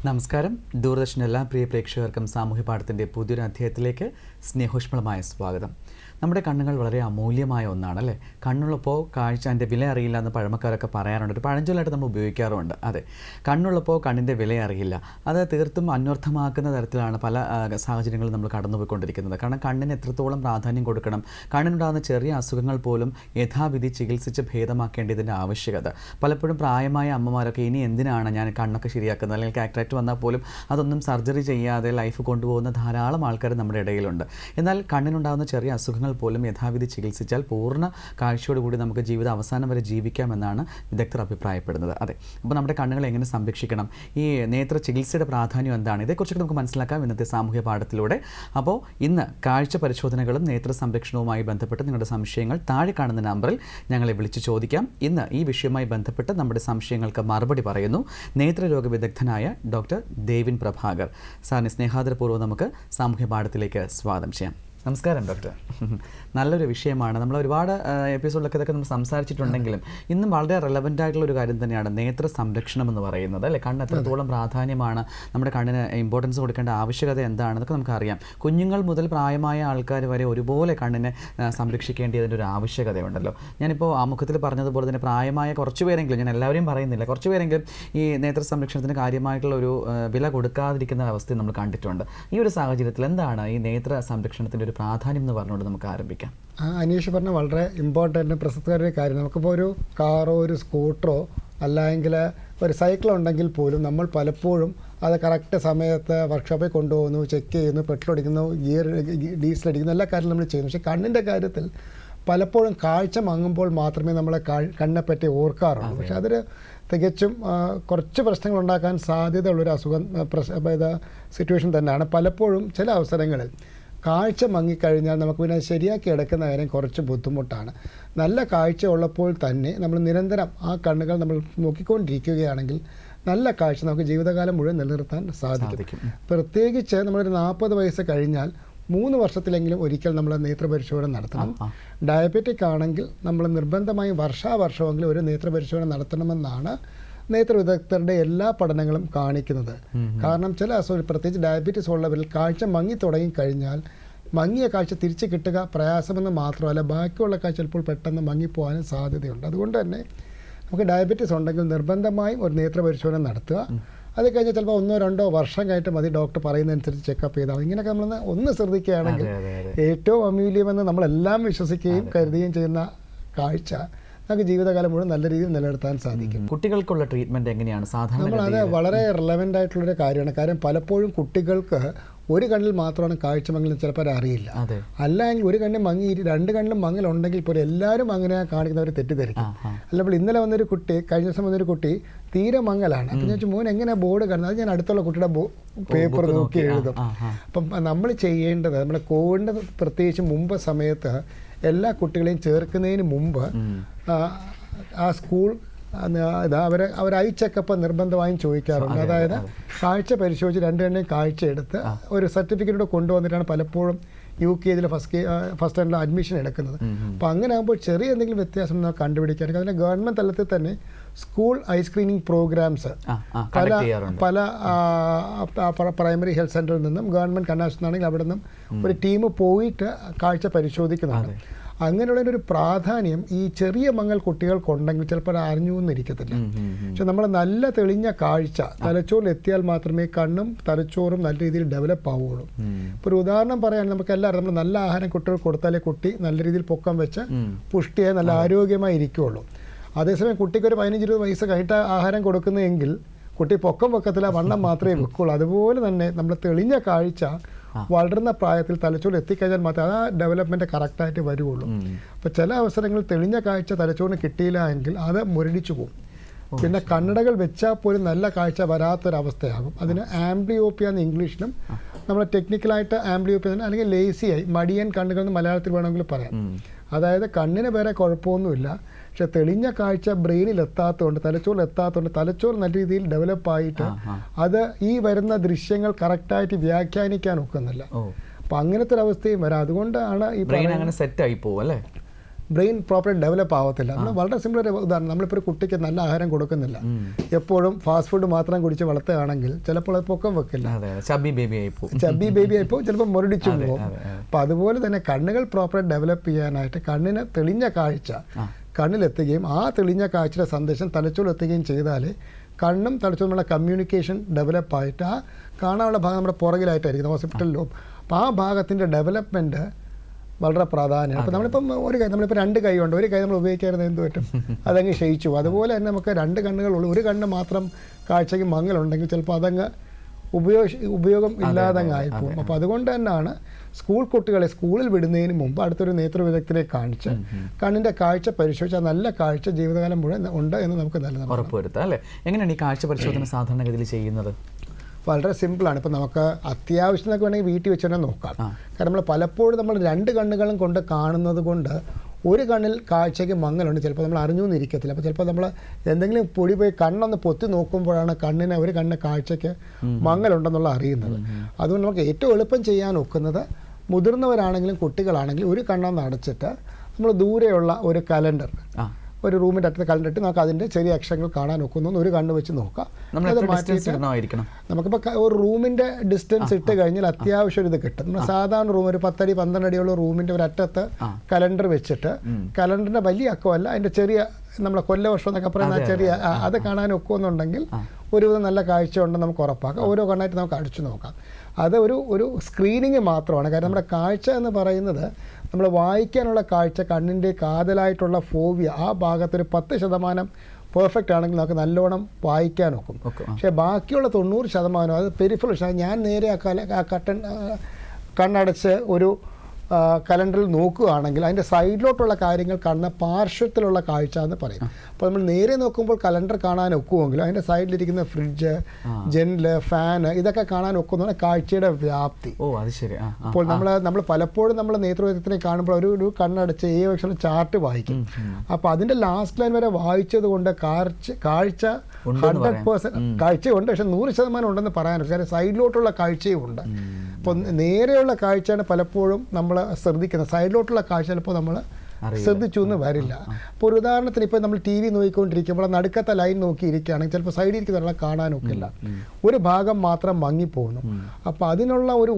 നമസ്കാരം. ദൂരദർശൻ എല്ലാ പ്രിയ പ്രേക്ഷകർക്കും സാമൂഹ്യ പാഠത്തിൻ്റെ പുതിയൊരു അധ്യായത്തിലേക്ക് സ്നേഹോഷ്മളമായ സ്വാഗതം. നമ്മുടെ കണ്ണുകൾ വളരെ അമൂല്യമായ ഒന്നാണ് അല്ലേ? കണ്ണുള്ളപ്പോൾ കാഴ്ച അതിൻ്റെ വില അറിയില്ല എന്ന് പഴമക്കാരൊക്കെ പറയാറുണ്ട്. ഒരു പഴഞ്ചൊല്ലായിട്ട് നമ്മൾ ഉപയോഗിക്കാറുമുണ്ട്. അതെ, കണ്ണുള്ളപ്പോൾ കണ്ണിൻ്റെ വില അറിയില്ല. അത് തീർത്തും അന്വർത്ഥമാക്കുന്ന തരത്തിലാണ് പല സാഹചര്യങ്ങളും നമ്മൾ കടന്നുപോയിക്കൊണ്ടിരിക്കുന്നത്. കാരണം കണ്ണിന് എത്രത്തോളം പ്രാധാന്യം കൊടുക്കണം, കണ്ണിനുണ്ടാകുന്ന ചെറിയ അസുഖങ്ങൾ പോലും യഥാവിധി ചികിത്സിച്ച് ഭേദമാക്കേണ്ടതിൻ്റെ ആവശ്യകത. പലപ്പോഴും പ്രായമായ അമ്മമാരൊക്കെ ഇനി എന്തിനാണ് ഞാൻ കണ്ണൊക്കെ ശരിയാക്കുന്നത്, അല്ലെങ്കിൽ കാറ്ററാക്ട് വന്നാൽ പോലും അതൊന്നും സർജറി ചെയ്യാതെ ലൈഫ് കൊണ്ടുപോകുന്ന ധാരാളം ആൾക്കാർ നമ്മുടെ ഇടയിലുണ്ട്. എന്നാൽ കണ്ണിനുണ്ടാകുന്ന ചെറിയ അസുഖങ്ങൾ പോലും യഥാവിധി ചികിത്സിച്ചാൽ പൂർണ്ണ കാഴ്ചയോടുകൂടി നമുക്ക് ജീവിത അവസാനം വരെ ജീവിക്കാമെന്നാണ് വിദഗ്ധർ അഭിപ്രായപ്പെടുന്നത്. അതെ, അപ്പോൾ നമ്മുടെ കണ്ണുകൾ എങ്ങനെ സംരക്ഷിക്കണം, ഈ നേത്ര ചികിത്സയുടെ പ്രാധാന്യം എന്താണ്, ഇതേക്കുറിച്ചൊക്കെ നമുക്ക് മനസ്സിലാക്കാം ഇന്നത്തെ സാമൂഹ്യ പാഠത്തിലൂടെ. അപ്പോൾ ഇന്ന് കാഴ്ച പരിശോധനകളും നേത്ര സംരക്ഷണവുമായി ബന്ധപ്പെട്ട് നിങ്ങളുടെ സംശയങ്ങൾ താഴെ കാണുന്ന നമ്പറിൽ ഞങ്ങളെ വിളിച്ച് ചോദിക്കാം. ഇന്ന് ഈ വിഷയവുമായി ബന്ധപ്പെട്ട് നമ്മുടെ സംശയങ്ങൾക്ക് മറുപടി പറയുന്നു നേത്രരോഗ വിദഗ്ധനായ ഡോക്ടർ ദേവിൻ പ്രഭാകർ. സാറിനെ സ്നേഹാദരപൂർവ്വം നമുക്ക് സാമൂഹ്യ പാഠത്തിലേക്ക് സ്വാഗതം ചെയ്യാം. നമസ്കാരം ഡോക്ടർ. നല്ലൊരു വിഷയമാണ്. നമ്മൾ ഒരുപാട് എപ്പിസോഡിലൊക്കെ ഇതൊക്കെ നമ്മൾ സംസാരിച്ചിട്ടുണ്ടെങ്കിലും ഇന്നും വളരെ റെലവൻ്റ് ആയിട്ടുള്ളൊരു കാര്യം തന്നെയാണ് നേത്ര സംരക്ഷണം എന്ന് പറയുന്നത് അല്ലേ? കണ്ണ് എത്രത്തോളം പ്രാധാന്യമാണ്, നമ്മുടെ കണ്ണിന് ഇമ്പോർട്ടൻസ് കൊടുക്കേണ്ട ആവശ്യകത എന്താണെന്നൊക്കെ നമുക്കറിയാം. കുഞ്ഞുങ്ങൾ മുതൽ പ്രായമായ ആൾക്കാർ വരെ ഒരുപോലെ കണ്ണിനെ സംരക്ഷിക്കേണ്ടതിൻ്റെ ഒരു ആവശ്യകതയുണ്ടല്ലോ. ഞാനിപ്പോൾ ആമുഖത്തിൽ പറഞ്ഞതുപോലെ തന്നെ പ്രായമായ കുറച്ച് പേരെങ്കിലും, ഞാൻ എല്ലാവരെയും പറയുന്നില്ല, കുറച്ച് പേരെങ്കിലും ഈ നേത്ര സംരക്ഷണത്തിന് കാര്യമായിട്ടുള്ള ഒരു വില കൊടുക്കാതിരിക്കുന്ന അവസ്ഥ നമ്മൾ കണ്ടിട്ടുണ്ട്. ഈ ഒരു സാഹചര്യത്തിൽ എന്താണ് ഈ നേത്ര സംരക്ഷണത്തിൻ്റെ ഒരു പ്രാധാന്യം എന്ന് പറഞ്ഞുകൊണ്ട് നമുക്ക് ആരംഭിക്കാം? അനീഷ് പറഞ്ഞ വളരെ ഇമ്പോർട്ടൻ്റ് പ്രസക്തമായ കാര്യം. നമുക്കിപ്പോൾ ഒരു കാറോ ഒരു സ്കൂട്ടറോ അല്ലെങ്കിൽ ഒരു സൈക്കിളോ ഉണ്ടെങ്കിൽ പോലും നമ്മൾ പലപ്പോഴും അത് കറക്റ്റ് സമയത്ത് വർക്ക്ഷോപ്പിൽ കൊണ്ടുപോകുന്നു, ചെക്ക് ചെയ്യുന്നു, പെട്രോൾ അടിക്കുന്നു, ഗിയർ ഡീസൽ അടിക്കുന്നു, എല്ലാ കാര്യങ്ങളും നമ്മൾ ചെയ്യുന്നു. പക്ഷേ കണ്ണിൻ്റെ കാര്യത്തിൽ പലപ്പോഴും കാഴ്ച മങ്ങുമ്പോൾ മാത്രമേ നമ്മളെ കണ്ണിനെപ്പറ്റി ഓർക്കാറുള്ളൂ. പക്ഷേ അതൊരു തികച്ചും കുറച്ച് പ്രശ്നങ്ങൾ ഉണ്ടാക്കാൻ സാധ്യതയുള്ളൊരു സിറ്റുവേഷൻ തന്നെയാണ്. പലപ്പോഴും ചില അവസരങ്ങളിൽ കാഴ്ച മങ്ങിക്കഴിഞ്ഞാൽ നമുക്ക് പിന്നെ ശരിയാക്കി എടുക്കുന്ന കാര്യം കുറച്ച് ബുദ്ധിമുട്ടാണ്. നല്ല കാഴ്ച ഉള്ളപ്പോൾ തന്നെ നമ്മൾ നിരന്തരം ആ കണ്ണുകൾ നമ്മൾ നോക്കിക്കൊണ്ടിരിക്കുകയാണെങ്കിൽ നല്ല കാഴ്ച നമുക്ക് ജീവിതകാലം മുഴുവൻ നിലനിർത്താൻ സാധിക്കും. പ്രത്യേകിച്ച് നമ്മളൊരു 40 വയസ്സ് കഴിഞ്ഞാൽ 3 വർഷത്തിലെങ്കിലും ഒരിക്കൽ നമ്മൾ നേത്രപരിശോധന നടത്തണം. ഡയബറ്റിക് ആണെങ്കിൽ നമ്മൾ നിർബന്ധമായും വർഷാവർഷമെങ്കിലും ഒരു നേത്രപരിശോധന നടത്തണമെന്നാണ് നേത്ര വിദഗ്ധരുടെ എല്ലാ പഠനങ്ങളും കാണിക്കുന്നത്. കാരണം ചില അസുഖങ്ങൾ, പ്രത്യേകിച്ച് ഡയബറ്റീസ് ഉള്ളവരിൽ കാഴ്ച മങ്ങി തുടങ്ങിക്കഴിഞ്ഞാൽ മങ്ങിയ കാഴ്ച തിരിച്ച് കിട്ടുക പ്രയാസമെന്ന് മാത്രമല്ല, ബാക്കിയുള്ള കാഴ്ച ചിലപ്പോൾ പെട്ടെന്ന് മങ്ങിപ്പോകാനും സാധ്യതയുണ്ട്. അതുകൊണ്ട് തന്നെ നമുക്ക് ഡയബറ്റീസ് ഉണ്ടെങ്കിൽ നിർബന്ധമായും ഒരു നേത്രപരിശോധന നടത്തുക. അത് കഴിഞ്ഞാൽ ചിലപ്പോൾ 1-2 വർഷം കഴിഞ്ഞിട്ട് മതി, ഡോക്ടർ പറയുന്നതനുസരിച്ച് ചെക്കപ്പ് ചെയ്താൽ മതി. ഇങ്ങനെയൊക്കെ നമ്മൾ ഒന്ന് ശ്രദ്ധിക്കുകയാണെങ്കിൽ ഏറ്റവും അമൂല്യമെന്ന് നമ്മളെല്ലാം വിശ്വസിക്കുകയും കരുതുകയും ചെയ്യുന്ന കാഴ്ച നമുക്ക് ജീവിതകാലം മുഴുവൻ നല്ല രീതിയിൽ നിലനിർത്താൻ സാധിക്കും. കുട്ടികൾക്കുള്ള ട്രീറ്റ്മെൻറ്റ് എങ്ങനെയാണ് സാധാരണ? നമ്മളത് വളരെ റെലവൻ്റ് ആയിട്ടുള്ളൊരു കാര്യമാണ്. കാര്യം പലപ്പോഴും കുട്ടികൾക്ക് ഒരു കണ്ണിൽ മാത്രമാണ് കാഴ്ച മങ്ങലെന്ന് ചിലപ്പോൾ അറിയില്ല. അല്ലെങ്കിൽ ഒരു കണ്ണിൽ മങ്ങി 2 കണ്ണിലും മങ്ങലുണ്ടെങ്കിൽ ഇപ്പോൾ എല്ലാവരും അങ്ങനെ കാണിക്കുന്നവർ തെറ്റിദ്ധരിക്കും. അല്ലപ്പോൾ ഇന്നലെ വന്നൊരു കുട്ടി, കഴിഞ്ഞ ദിവസം വന്നൊരു കുട്ടി തീരെ മങ്ങലാണ്. അപ്പം ഞാൻ മോൻ എങ്ങനെയാണ് ബോർഡ് കാണുന്നത്, അത് ഞാൻ അടുത്തുള്ള കുട്ടിയുടെ പേപ്പർ നോക്കി എഴുതും. അപ്പം നമ്മൾ ചെയ്യേണ്ടത്, നമ്മുടെ കോവിഡിൻ്റെ പ്രത്യേകിച്ച് മുമ്പ് സമയത്ത് എല്ലാ കുട്ടികളെയും ചേർക്കുന്നതിന് മുമ്പ് ആ സ്കൂൾ അവർ ഐ ചെക്കപ്പ് നിർബന്ധമായും ചോദിക്കാറുണ്ട്. അതായത് കാഴ്ച പരിശോധിച്ച് 2 കണ്ണിനെയും കാഴ്ച എടുത്ത് ഒരു സർട്ടിഫിക്കറ്റ് കൊണ്ടുവന്നിട്ടാണ് പലപ്പോഴും UKG ഫസ്റ്റ് സ്റ്റാൻഡേർഡിൽ അഡ്മിഷൻ എടുക്കുന്നത്. അപ്പോൾ അങ്ങനെ ആകുമ്പോൾ ചെറിയ എന്തെങ്കിലും വ്യത്യാസം നമുക്ക് കണ്ടുപിടിക്കാനൊക്കെ അതിന് ഗവൺമെൻറ് തലത്തിൽ തന്നെ സ്കൂൾ ഐ സ്ക്രീനിങ് പ്രോഗ്രാംസ് പല പ്രൈമറി ഹെൽത്ത് സെൻ്ററിൽ നിന്നും ഗവൺമെൻറ് കണ്ണാശുന്നാണെങ്കിൽ അവിടെ നിന്നും ഒരു ടീം പോയിട്ട് കാഴ്ച പരിശോധിക്കുന്നുണ്ട്. അങ്ങനെയുള്ളൊരു പ്രാധാന്യം ഈ ചെറിയ മങ്ങൽ കുട്ടികൾക്കുണ്ടെങ്കിൽ ചിലപ്പോൾ അറിഞ്ഞു എന്നിരിക്കത്തില്ല. പക്ഷെ നമ്മൾ നല്ല തെളിഞ്ഞ കാഴ്ച തലച്ചോറിൽ എത്തിയാൽ മാത്രമേ കണ്ണും തലച്ചോറും നല്ല രീതിയിൽ ഡെവലപ്പ് ആവുകയുള്ളൂ. ഇപ്പോൾ ഒരു ഉദാഹരണം പറയുകയാണെങ്കിൽ നമുക്ക് എല്ലാവരും നമ്മൾ നല്ല ആഹാരം കുട്ടികൾക്ക് കൊടുത്താലേ കുട്ടി നല്ല രീതിയിൽ പൊക്കം വെച്ച് പുഷ്ടിയായി നല്ല ആരോഗ്യമായി ഇരിക്കുകയുള്ളൂ. അതേസമയം കുട്ടിക്ക് ഒരു 15-20 വയസ്സ് കഴിഞ്ഞിട്ട് ആഹാരം കൊടുക്കുന്നതെങ്കിൽ കുട്ടി പൊക്കം വെക്കത്തില്ല, വണ്ണം മാത്രമേ വെക്കുള്ളൂ. അതുപോലെ തന്നെ നമ്മൾ തെളിഞ്ഞ കാഴ്ച വളർന്ന പ്രായത്തിൽ തലച്ചോറിൽ എത്തിക്കഴിഞ്ഞാൽ മാത്രമേ ആ ഡെവലപ്മെൻറ്റ് കറക്റ്റായിട്ട് വരുള്ളൂ. അപ്പോൾ ചില അവസരങ്ങളിൽ തെളിഞ്ഞ കാഴ്ച തലച്ചോറിന് കിട്ടിയില്ല എങ്കിൽ അത് മുരടിച്ചു പോകും. പിന്നെ കണ്ണടകൾ വെച്ചാൽ പോലും നല്ല കാഴ്ച വരാത്തൊരവസ്ഥയാകും. അതിന് ആംബ്ലിയോപ്പിയ എന്ന് ഇംഗ്ലീഷിലും നമ്മൾ ടെക്നിക്കലായിട്ട് ആംബ്ലിയോപ്പിയ തന്നെ, അല്ലെങ്കിൽ ലേസിയായി മടിയൻ കണ്ണുകൾ എന്ന് മലയാളത്തിൽ വേണമെങ്കിൽ പറയാം. അതായത് കണ്ണിന് വേറെ കുഴപ്പമൊന്നുമില്ല, പക്ഷെ തെളിഞ്ഞ കാഴ്ച ബ്രെയിനിൽ എത്താത്തതുകൊണ്ട്, തലച്ചോറിൽ എത്താത്തതുകൊണ്ട് തലച്ചോറ് നല്ല രീതിയിൽ ഡെവലപ്പായിട്ട് അത് ഈ വരുന്ന ദൃശ്യങ്ങൾ കറക്റ്റായിട്ട് വ്യാഖ്യാനിക്കാൻ ഒക്കുന്നില്ല. അപ്പം അങ്ങനത്തെ ഒരു അവസ്ഥയും വരാം. അതുകൊണ്ടാണ് ഈ സെറ്റായി പോകും അല്ലേ? ബ്രെയിൻ പ്രോപ്പർലി ഡെവലപ്പ് ആവത്തില്ല. നമ്മൾ വളരെ സിമ്പിൾ ഒരു ഉദാഹരണം, നമ്മളിപ്പോൾ ഒരു കുട്ടിക്ക് നല്ല ആഹാരം കൊടുക്കുന്നില്ല, എപ്പോഴും ഫാസ്റ്റ് ഫുഡ് മാത്രം കുടിച്ച് വളർത്തുകയാണെങ്കിൽ ചിലപ്പോൾ അത് പൊക്കം വെക്കില്ല, ചബ്ബി ബേബി ആയിപ്പോൾ ചിലപ്പോൾ മുരടിച്ചു പോകും. അപ്പോൾ അതുപോലെ തന്നെ കണ്ണുകൾ പ്രോപ്പറായി ഡെവലപ്പ് ചെയ്യാനായിട്ട് കണ്ണിന് തെളിഞ്ഞ കാഴ്ച കണ്ണിലെത്തുകയും ആ തെളിഞ്ഞ കാഴ്ചയുടെ സന്ദേശം തലച്ചോറിലെത്തുകയും ചെയ്താൽ കണ്ണും തലച്ചോറുമുള്ള കമ്മ്യൂണിക്കേഷൻ ഡെവലപ്പായിട്ട് ആ കാണാനുള്ള ഭാഗം നമ്മുടെ പുറകിലായിട്ടായിരിക്കും, ഹോസ്പിറ്റൽ ലോബ്. അപ്പോൾ ആ ഭാഗത്തിൻ്റെ ഡെവലപ്മെൻറ്റ് വളരെ പ്രാധാന്യമാണ്. അപ്പോൾ നമ്മളിപ്പം നമ്മളിപ്പോൾ 2 കൈ ഉണ്ട്, ഒരു കൈ നമ്മൾ ഉപയോഗിക്കാറുണ്ട്, എന്ത് പറ്റും, അതങ്ങ് ക്ഷയിച്ചു. അതുപോലെ തന്നെ നമുക്ക് 2 കണ്ണുകളുള്ളൂ, ഒരു കണ്ണ് മാത്രം കാഴ്ചയ്ക്ക് മങ്ങലുണ്ടെങ്കിൽ ചിലപ്പോൾ അതങ്ങ് ഉപയോഗം ഇല്ലാതങ്ങ് ആയിപ്പോകും. അപ്പോൾ അതുകൊണ്ട് തന്നെയാണ് സ്കൂൾ കുട്ടികളെ സ്കൂളിൽ വിടുന്നതിന് മുമ്പ് അടുത്തൊരു നേത്രവിദഗ്ധരെ കാണിച്ച് കണ്ണിൻ്റെ കാഴ്ച പരിശോധിച്ച് ആ നല്ല കാഴ്ച ജീവിതകാലം മുഴുവൻ ഉണ്ട് എന്ന് നമുക്ക് നല്ല ഉറപ്പുവരുത്താം അല്ലേ. എങ്ങനെയാണ് ഈ കാഴ്ച പരിശോധന സാധാരണഗതിയിൽ ചെയ്യുന്നത്? വളരെ സിമ്പിളാണ്. ഇപ്പോൾ നമുക്ക് അത്യാവശ്യത്തിനൊക്കെ വേണമെങ്കിൽ വീട്ടിൽ വെച്ച് തന്നെ നോക്കാം. കാരണം നമ്മൾ പലപ്പോഴും നമ്മൾ 2 കണ്ണുകളും കൊണ്ട് കാണുന്നത് കൊണ്ട് ഒരു കണ്ണിൽ കാഴ്ചയ്ക്ക് മങ്ങലുണ്ട്, ചിലപ്പോൾ നമ്മൾ അറിഞ്ഞുകൊണ്ടിരിക്കത്തില്ല. അപ്പോൾ ചിലപ്പോൾ നമ്മൾ എന്തെങ്കിലും പൊടി പോയി കണ്ണൊന്ന് പൊത്തി നോക്കുമ്പോഴാണ് കണ്ണിന് ഒരു കണ്ണിന് കാഴ്ചയ്ക്ക് മങ്ങലുണ്ടെന്നുള്ള അറിയുന്നത്. അതുകൊണ്ട് നമുക്ക് ഏറ്റവും എളുപ്പം ചെയ്യാൻ ഒക്കുന്നത് മുതിർന്നവരാണെങ്കിലും കുട്ടികളാണെങ്കിലും ഒരു കണ്ണൊന്ന് അടച്ചിട്ട് നമ്മൾ ദൂരെയുള്ള ഒരു കലണ്ടർ, ഒരു റൂമിൻ്റെ അടുത്ത് കലണ്ടർ ഇട്ട് നമുക്ക് അതിൻ്റെ ചെറിയ അക്ഷരങ്ങൾ കാണാൻ ഒക്കുന്നു ഒരു കണ്ണ് വെച്ച് നോക്കാം. അത് മാറ്റിയിട്ട് നമുക്കിപ്പോൾ ഒരു റൂമിൻ്റെ ഡിസ്റ്റൻസ് ഇട്ട് കഴിഞ്ഞാൽ അത്യാവശ്യം ഒരു ഇത് കിട്ടും. നമ്മൾ സാധാരണ റൂം ഒരു 10 അടി 12 അടിയുള്ള റൂമിൻ്റെ ഒരു അറ്റത്ത് കലണ്ടർ വെച്ചിട്ട് കലണ്ടറിൻ്റെ വലിയ അക്കമല്ല, അതിൻ്റെ ചെറിയ നമ്മളെ കൊല്ലവർഷം എന്നൊക്കെ പറയുന്ന ചെറിയ അത് കാണാൻ ഒക്കുമെന്നുണ്ടെങ്കിൽ ഒരുവിധം നല്ല കാഴ്ച ഉണ്ടെന്ന് നമുക്ക് ഉറപ്പാക്കാം. ഓരോ കണ്ണായിട്ട് നമുക്ക് അടിച്ചു നോക്കാം. അത് ഒരു സ്ക്രീനിങ് മാത്രമാണ്. കാരണം നമ്മുടെ കാഴ്ച എന്ന് പറയുന്നത് നമ്മൾ വായിക്കാനുള്ള കാഴ്ച കണ്ണിൻ്റെ കാതലായിട്ടുള്ള ഫോവിയ ആ ഭാഗത്തൊരു 10% പെർഫെക്റ്റ് ആണെങ്കിൽ നമുക്ക് നല്ലോണം വായിക്കാൻ ഒക്കും. പക്ഷേ ബാക്കിയുള്ള 90% അത് പെരിഫറൽ. ഞാൻ നേരെ ആ കണ്ണടച്ച് ഒരു കലണ്ടറിൽ നോക്കുകയാണെങ്കിൽ അതിൻ്റെ സൈഡിലോട്ടുള്ള കാര്യങ്ങൾ കാണുന്ന പാർശ്വത്തിലുള്ള കാഴ്ച എന്ന് പറയും. അപ്പോൾ നമ്മൾ നേരെ നോക്കുമ്പോൾ കലണ്ടർ കാണാൻ ഒക്കുമെങ്കിലും അതിൻ്റെ സൈഡിലിരിക്കുന്ന ഫ്രിഡ്ജ്, ജനല്, ഫാന് ഇതൊക്കെ കാണാൻ ഒക്കുന്നതാണ് കാഴ്ചയുടെ വ്യാപ്തി. അപ്പോൾ നമ്മൾ പലപ്പോഴും നമ്മൾ നേതൃത്വത്തിനെ കാണുമ്പോൾ ഒരു കണ്ണടച്ച് ഏകദേശം ചാർട്ട് വായിക്കും. അപ്പോൾ അതിൻ്റെ ലാസ്റ്റ് ലൈൻ വരെ വായിച്ചത് കൊണ്ട് കാഴ്ച 100% കാഴ്ചയുണ്ട്, പക്ഷെ 100% ഉണ്ടെന്ന് പറയാനില്ല. കാരണം സൈഡിലോട്ടുള്ള കാഴ്ചയും ഉണ്ട്. അപ്പോൾ നേരെയുള്ള കാഴ്ചയാണ് പലപ്പോഴും നമ്മൾ ശ്രദ്ധിക്കുന്നത്, സൈഡിലോട്ടുള്ള കാഴ്ച ചിലപ്പോൾ നമ്മൾ ശ്രദ്ധിച്ചു എന്ന് വരില്ല. അപ്പോൾ ഒരു ഉദാഹരണത്തിന് ഇപ്പോൾ നമ്മൾ TV നോക്കിക്കൊണ്ടിരിക്കുമ്പോൾ നടുക്കത്തെ ലൈൻ നോക്കിയിരിക്കുകയാണെങ്കിൽ ചിലപ്പോൾ സൈഡിൽ ഇരിക്കുന്നവരെ കാണാനൊക്കില്ല, ഒരു ഭാഗം മാത്രം മങ്ങിപ്പോകുന്നു. അപ്പോൾ അതിനുള്ള ഒരു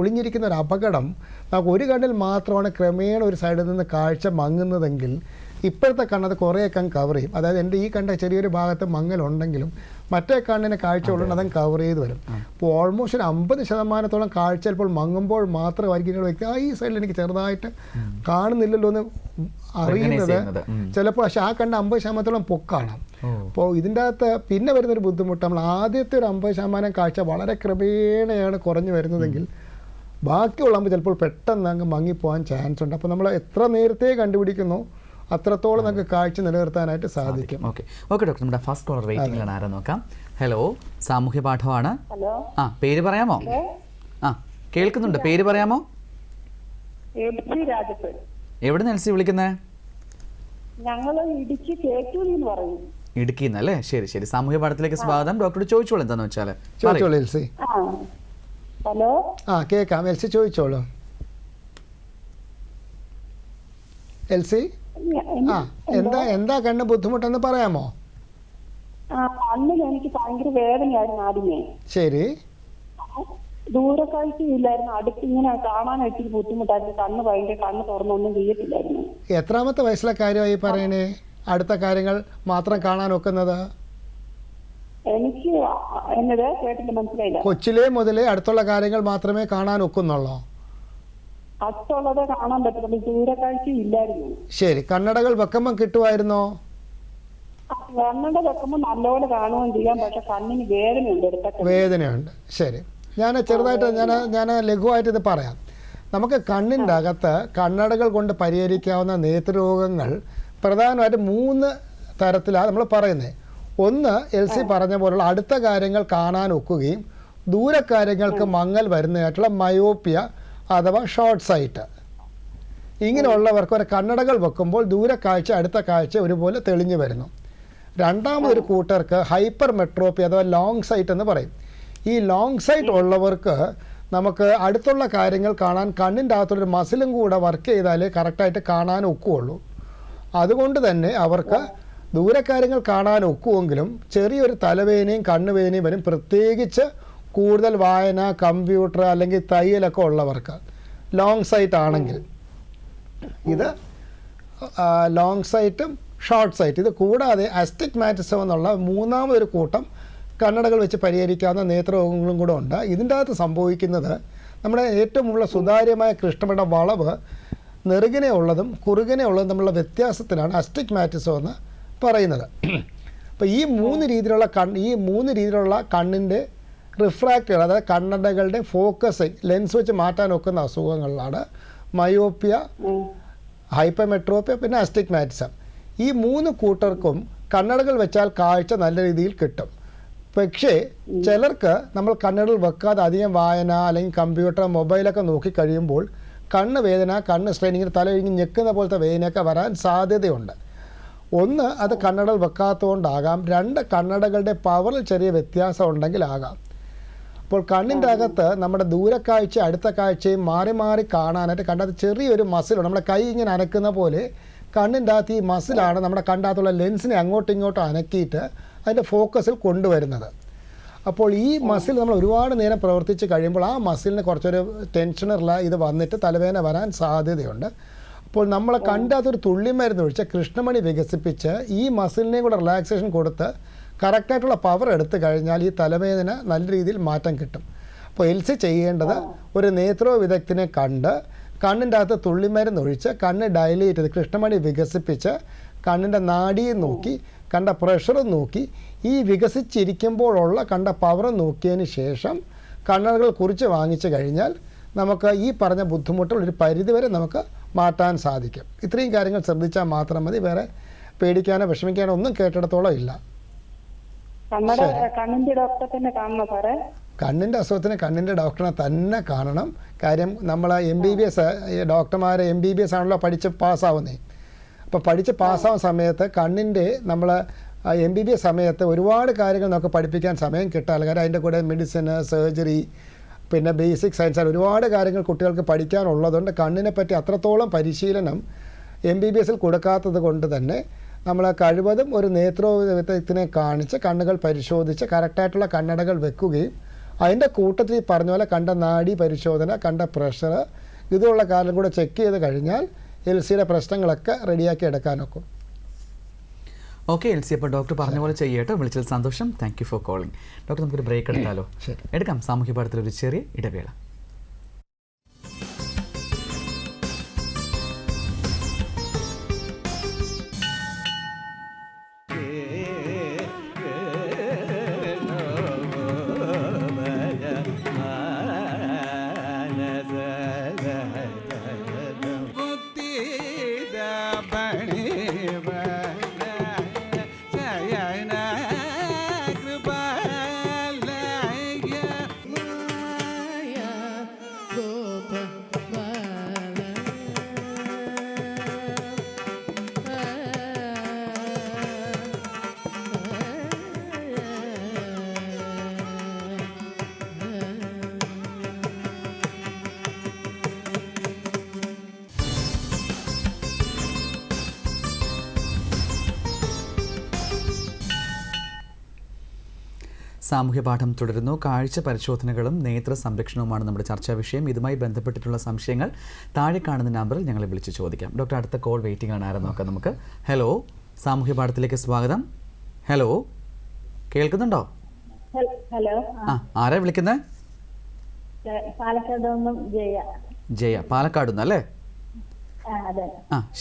ഒളിഞ്ഞിരിക്കുന്ന ഒരു അപകടം നമുക്ക് ഒരു കണ്ണിൽ മാത്രമാണ് ക്രമേണ ഒരു സൈഡിൽ നിന്ന് കാഴ്ച മങ്ങുന്നതെങ്കിൽ ഇപ്പോഴത്തെ കണ്ണത് കുറേയൊക്കെ കവർ ചെയ്യും. അതായത് എൻ്റെ ഈ കണ്ട ചെറിയൊരു ഭാഗത്ത് മങ്ങലുണ്ടെങ്കിലും മറ്റേ കണ്ണിന് കാഴ്ച ഉള്ളത് അതങ്ങ് കവർ ചെയ്ത് വരും. അപ്പോൾ ഓൾമോസ്റ്റ് ഒരു 50% കാഴ്ച ചിലപ്പോൾ മങ്ങുമ്പോൾ മാത്രമായിരിക്കും ഒരു വ്യക്തി ഈ സൈഡിൽ എനിക്ക് ചെറുതായിട്ട് കാണുന്നില്ലല്ലോ എന്ന് അറിയുന്നത്. ചിലപ്പോൾ പക്ഷെ ആ കണ്ട 50% പൊക്കാണ്. അപ്പോൾ ഇതിൻ്റെ അകത്ത് പിന്നെ വരുന്നൊരു ബുദ്ധിമുട്ട്, നമ്മൾ ആദ്യത്തെ ഒരു 50% കാഴ്ച വളരെ ക്രമേണയാണ് കുറഞ്ഞു വരുന്നതെങ്കിൽ ബാക്കിയുള്ളപ്പോൾ ചിലപ്പോൾ പെട്ടെന്ന് അങ്ങ് മങ്ങിപ്പോകാൻ ചാൻസ് ഉണ്ട്. അപ്പോൾ നമ്മൾ എത്ര നേരത്തെ കണ്ടുപിടിക്കുന്നു അത്രത്തോളം നമുക്ക് കാഴ്ച നിലനിർത്താനായിട്ട് സാധിക്കും. ഓക്കെ ഡോക്ടർ, നമ്മുടെ ഫസ്റ്റ് കോളർ വെയിറ്റിംഗിലാണ്, ആരാ നോക്കാം. ഹലോ, സാമൂഹ്യ പാഠമാണ്. പേര് പറയാമോ? കേൾക്കുന്നുണ്ട്, പേര് പറയാമോ? എവിടെ നിന്ന് എൽസി വിളിക്കുന്നേ? ഇടുക്കിന്ന് അല്ലേ? ശരി ശരി, സാമൂഹ്യ പാഠത്തിലേക്ക് സ്വാഗതം. ഡോക്ടറോട് ചോദിച്ചോളൂ എന്താന്ന് വെച്ചാൽ. എൽസി. ഹലോ, കേൾക്കാം. എൽസി ചോദിച്ചോളൂ. എൽസി, എന്താ കണ്ണ് ബുദ്ധിമുട്ടെന്ന് പറയാമോ? കണ്ണിൽ എനിക്ക് ഭയങ്കര വേദനയായിരുന്നു ആദ്യമേ. ശരി. ദൂരക്കാഴ്ചയില്ലായിരുന്നു, അടുത്ത് ഇങ്ങനെ കാണാനായിട്ട് ബുദ്ധിമുട്ടായിരുന്നു. കണ്ണ് തുറന്നൊന്നും ചെയ്യത്തില്ലായിരുന്നു. എത്രാമത്തെ വയസ്സിലെ കാര്യമായി പറയണേ അടുത്ത കാര്യങ്ങൾ മാത്രം കാണാൻ ഒക്കുന്നത്? എനിക്ക് എന്നത് കേട്ടില്ല, മനസ്സിലായില്ല. കൊച്ചിലേ മുതലേ അടുത്തുള്ള കാര്യങ്ങൾ മാത്രമേ കാണാൻ ഒക്കുന്നുള്ളൂ? അടുത്തുള്ളത് കാണാൻ പറ്റുള്ളൂ, ദൂരക്കാഴ്ച ഇല്ലായിരുന്നു. ശരി. കണ്ണടകൾ വെക്കുമ്പോൾ കിട്ടുമായിരുന്നോ? കണ്ണട വെക്കുമ്പോൾ നല്ലോണം കാണുകയും ചെയ്യാം, പക്ഷെ കണ്ണിന് വേദനയുണ്ട്. വേദനയുണ്ട്. ശരി, ഞാൻ ചെറുതായിട്ട് ഞാൻ ലഘുവായിട്ട് ഇത് പറയാം. നമുക്ക് കണ്ണിൻ്റെ അകത്ത് കണ്ണടകൾ കൊണ്ട് പരിഹരിക്കാവുന്ന നേത്രരോഗങ്ങൾ പ്രധാനമായിട്ട് 3 തരത്തിലാണ് നമ്മൾ പറയുന്നത്. ഒന്ന്, എൽസി പറഞ്ഞ പോലുള്ള അടുത്ത കാര്യങ്ങൾ കാണാൻ ഒക്കുകയും ദൂരക്കാര്യങ്ങൾക്ക് മങ്ങൽ വരുന്നതായിട്ടുള്ള മയോപ്പിയ അഥവാ ഷോർട്ട് സൈറ്റ്. ഇങ്ങനെയുള്ളവർക്ക് ഒരു കണ്ണടകൾ വെക്കുമ്പോൾ ദൂരക്കാഴ്ച അടുത്ത കാഴ്ച ഒരുപോലെ തെളിഞ്ഞു വരുന്നു. രണ്ടാമതൊരു കൂട്ടർക്ക് ഹൈപ്പർ മെട്രോപ്പി അഥവാ ലോങ് സൈറ്റ് എന്ന് പറയും. ഈ ലോങ് സൈറ്റ് ഉള്ളവർക്ക് നമുക്ക് അടുത്തുള്ള കാര്യങ്ങൾ കാണാൻ കണ്ണിൻ്റെ അകത്തുള്ളൊരു മസിലും കൂടെ വർക്ക് ചെയ്താലേ കറക്റ്റായിട്ട് കാണാൻ ഒക്കുകയുള്ളൂ. അതുകൊണ്ട് തന്നെ അവർക്ക് ദൂരക്കാര്യങ്ങൾ കാണാൻ ഒക്കുമെങ്കിലും ചെറിയൊരു തലവേദനയും കണ്ണുവേദനയും വരും, പ്രത്യേകിച്ച് കൂടുതൽ വായന, കമ്പ്യൂട്ടർ അല്ലെങ്കിൽ തയ്യലൊക്കെ ഉള്ളവർക്ക്. ലോങ് സൈറ്റ് ആണെങ്കിൽ ഇത് ലോങ് സൈറ്റും ഷോർട്ട് സൈറ്റ്. ഇത് കൂടാതെ അസ്റ്റിഗ്മാറ്റിസം എന്നുള്ള മൂന്നാമതൊരു കൂട്ടം കണ്ണടകൾ വെച്ച് പരിഹരിക്കാവുന്ന നേത്രരോഗങ്ങളും കൂടെ ഉണ്ട്. ഇതിൻ്റെ അകത്ത് സംഭവിക്കുന്നത് നമ്മുടെ ഏറ്റവും ഉള്ള സുതാര്യമായ കൃഷ്ണമണിയുടെ വളവ് നെറുകിനെ ഉള്ളതും കുറുകിനെ ഉള്ളതും തമ്മിലുള്ള വ്യത്യാസത്തിനാണ് അസ്റ്റിഗ്മാറ്റിസം എന്ന് പറയുന്നത്. അപ്പോൾ ഈ മൂന്ന് രീതിയിലുള്ള കണ്ണിൻ്റെ റിഫ്രാക്റ്റുകൾ, അതായത് കണ്ണടകളുടെ ഫോക്കസിങ് ലെൻസ് വെച്ച് മാറ്റാൻ ഒക്കുന്ന അസുഖങ്ങളിലാണ് മയോപ്പിയ, ഹൈപ്പർമെട്രോപ്പിയ, പിന്നെ അസ്റ്റിഗ്മാറ്റിസം. ഈ മൂന്ന് കൂട്ടർക്കും കണ്ണടകൾ വെച്ചാൽ കാഴ്ച നല്ല രീതിയിൽ കിട്ടും. പക്ഷേ ചിലർക്ക് നമ്മൾ കണ്ണടകൾ വെക്കാതെ അധികം വായന അല്ലെങ്കിൽ കമ്പ്യൂട്ടർ, മൊബൈലൊക്കെ നോക്കി കഴിയുമ്പോൾ കണ്ണ് വേദന, കണ്ണ് സ്ട്രെയിനിങ്ങിന് തലയിങ്ങി ഞെക്കുന്ന പോലത്തെ വേദനയൊക്കെ വരാൻ സാധ്യതയുണ്ട്. ഒന്ന്, അത് കണ്ണടകൾ വെക്കാത്തതുകൊണ്ടാകാം. രണ്ട്, കണ്ണടകളുടെ പവറിൽ ചെറിയ വ്യത്യാസം ഉണ്ടെങ്കിലാകാം. അപ്പോൾ കണ്ണിൻ്റെ അകത്ത് നമ്മുടെ ദൂരക്കാഴ്ച അടുത്ത കാഴ്ചയും മാറി മാറി കാണാനായിട്ട് കണ്ടകത്ത് ചെറിയൊരു മസിലുണ്ട്. നമ്മുടെ കൈ ഇങ്ങനെ അനക്കുന്ന പോലെ കണ്ണിൻ്റെ അകത്ത് ഈ മസിലാണ് നമ്മുടെ കണ്ണകത്തുള്ള ലെൻസിനെ അങ്ങോട്ടും ഇങ്ങോട്ടും അനക്കിയിട്ട് അതിൻ്റെ ഫോക്കസിൽ കൊണ്ടുവരുന്നത്. അപ്പോൾ ഈ മസിൽ നമ്മൾ ഒരുപാട് നേരം പ്രവർത്തിച്ച് കഴിയുമ്പോൾ ആ മസിലിന് കുറച്ചൊരു ടെൻഷനുള്ള ഇത് വന്നിട്ട് തലവേദന വരാൻ സാധ്യതയുണ്ട്. അപ്പോൾ നമ്മൾ കണ്ടതൊരു തുള്ളിമരുന്ന് ഒഴിച്ച് കൃഷ്ണമണി വികസിപ്പിച്ച് ഈ മസിലിനെയും കൂടെ റിലാക്സേഷൻ കൊടുത്ത് കറക്റ്റായിട്ടുള്ള പവർ എടുത്തു കഴിഞ്ഞാൽ ഈ തലവേദന നല്ല രീതിയിൽ മാറ്റം കിട്ടും. അപ്പോൾ എൽസി ചെയ്യേണ്ടത് ഒരു നേത്രോ വിദഗ്ധനെ കണ്ട് കണ്ണിൻ്റെ അകത്ത് തുള്ളിമരുന്ന് ഒഴിച്ച് കണ്ണ് ഡയലേറ്റ് ചെയ്ത് കൃഷ്ണമണി വികസിപ്പിച്ച് കണ്ണിൻ്റെ നാഡിയും നോക്കി കണ്ട പ്രഷറും നോക്കി ഈ വികസിച്ചിരിക്കുമ്പോഴുള്ള കണ്ട പവറും നോക്കിയതിന് ശേഷം കണ്ണടകൾ കുറിച്ച് വാങ്ങിച്ചു കഴിഞ്ഞാൽ നമുക്ക് ഈ പറഞ്ഞ ബുദ്ധിമുട്ടുകൾ ഒരു പരിധിവരെ നമുക്ക് മാറ്റാൻ സാധിക്കും. ഇത്രയും കാര്യങ്ങൾ ശ്രദ്ധിച്ചാൽ മാത്രം മതി. വേറെ പേടിക്കാനോ വിഷമിക്കാനോ ഒന്നും കേട്ടിടത്തോളം ഇല്ല. കണ്ണിന്റെ ഡോക്ടറെ തന്നെ കാണണം സാറേ. കണ്ണിൻ്റെ അസുഖത്തിന് കണ്ണിൻ്റെ ഡോക്ടറെ തന്നെ കാണണം. കാര്യം നമ്മൾ MBBS ഡോക്ടർമാർ MBBS ആണല്ലോ പഠിച്ച് പാസ്സാവുന്നത്. അപ്പോൾ പഠിച്ച് പാസ്സാവുന്ന സമയത്ത് കണ്ണിൻ്റെ നമ്മൾ MBBS സമയത്ത് ഒരുപാട് കാര്യങ്ങൾ നമുക്ക് പഠിപ്പിക്കാൻ സമയം കിട്ടാറില്ല. കാര്യം അതിൻ്റെ കൂടെ മെഡിസിൻ, സർജറി, പിന്നെ ബേസിക് സയൻസ്, ഒരുപാട് കാര്യങ്ങൾ കുട്ടികൾക്ക് പഠിക്കാനുള്ളതുകൊണ്ട് കണ്ണിനെ പറ്റി അത്രത്തോളം പരിശീലനം MBBSൽ കൊടുക്കാത്തത് കൊണ്ട് തന്നെ നമ്മൾ കഴിവതും ഒരു നേത്രോവിദഗ്ധനെ കാണിച്ച് കണ്ണുകൾ പരിശോധിച്ച് കറക്റ്റായിട്ടുള്ള കണ്ണടകൾ വെക്കുകയും അതിൻ്റെ കൂട്ടത്തിൽ പറഞ്ഞ പോലെ കണ്ട നാഡി പരിശോധന, കണ്ട പ്രഷർ, ഇതുള്ള കാര്യം കൂടെ ചെക്ക് ചെയ്ത് കഴിഞ്ഞാൽ എൽസിയുടെ പ്രശ്നങ്ങളൊക്കെ റെഡിയാക്കി എടുക്കാനൊക്കും. ഓക്കെ എൽസി, അപ്പോൾ ഡോക്ടർ പറഞ്ഞ പോലെ ചെയ്യട്ടോ. വിളിച്ചതിൽ സന്തോഷം. Thank you for calling. Doctor, നമുക്കൊരു ബ്രേക്ക് എടുത്താലോ? എടുക്കാം. സാമൂഹ്യ പാഠത്തിലൊരു ചെറിയ ഇടവേള. സാമൂഹ്യ പാഠം തുടരുന്നു. കാഴ്ച പരിശോധനകളും നേത്ര സംരക്ഷണവുമാണ് നമ്മുടെ ചർച്ചാ വിഷയം. ഇതുമായി ബന്ധപ്പെട്ടിട്ടുള്ള സംശയങ്ങൾ താഴെ കാണുന്ന നമ്പറിൽ ഞങ്ങളെ വിളിച്ച് ചോദിക്കാം. ഡോക്ടർ, അടുത്ത കോൾ വെയിറ്റിംഗ് ആണ്. ആരെന്ന് നോക്കാം നമുക്ക്. ഹലോ, സാമൂഹ്യ പാഠത്തിലേക്ക് സ്വാഗതം. ഹലോ, കേൾക്കുന്നുണ്ടോ? ഹലോ, ആരാ വിളിക്കുന്നത്? പാലക്കാട് ജയ. പാലക്കാട് നിന്ന് അല്ലേ?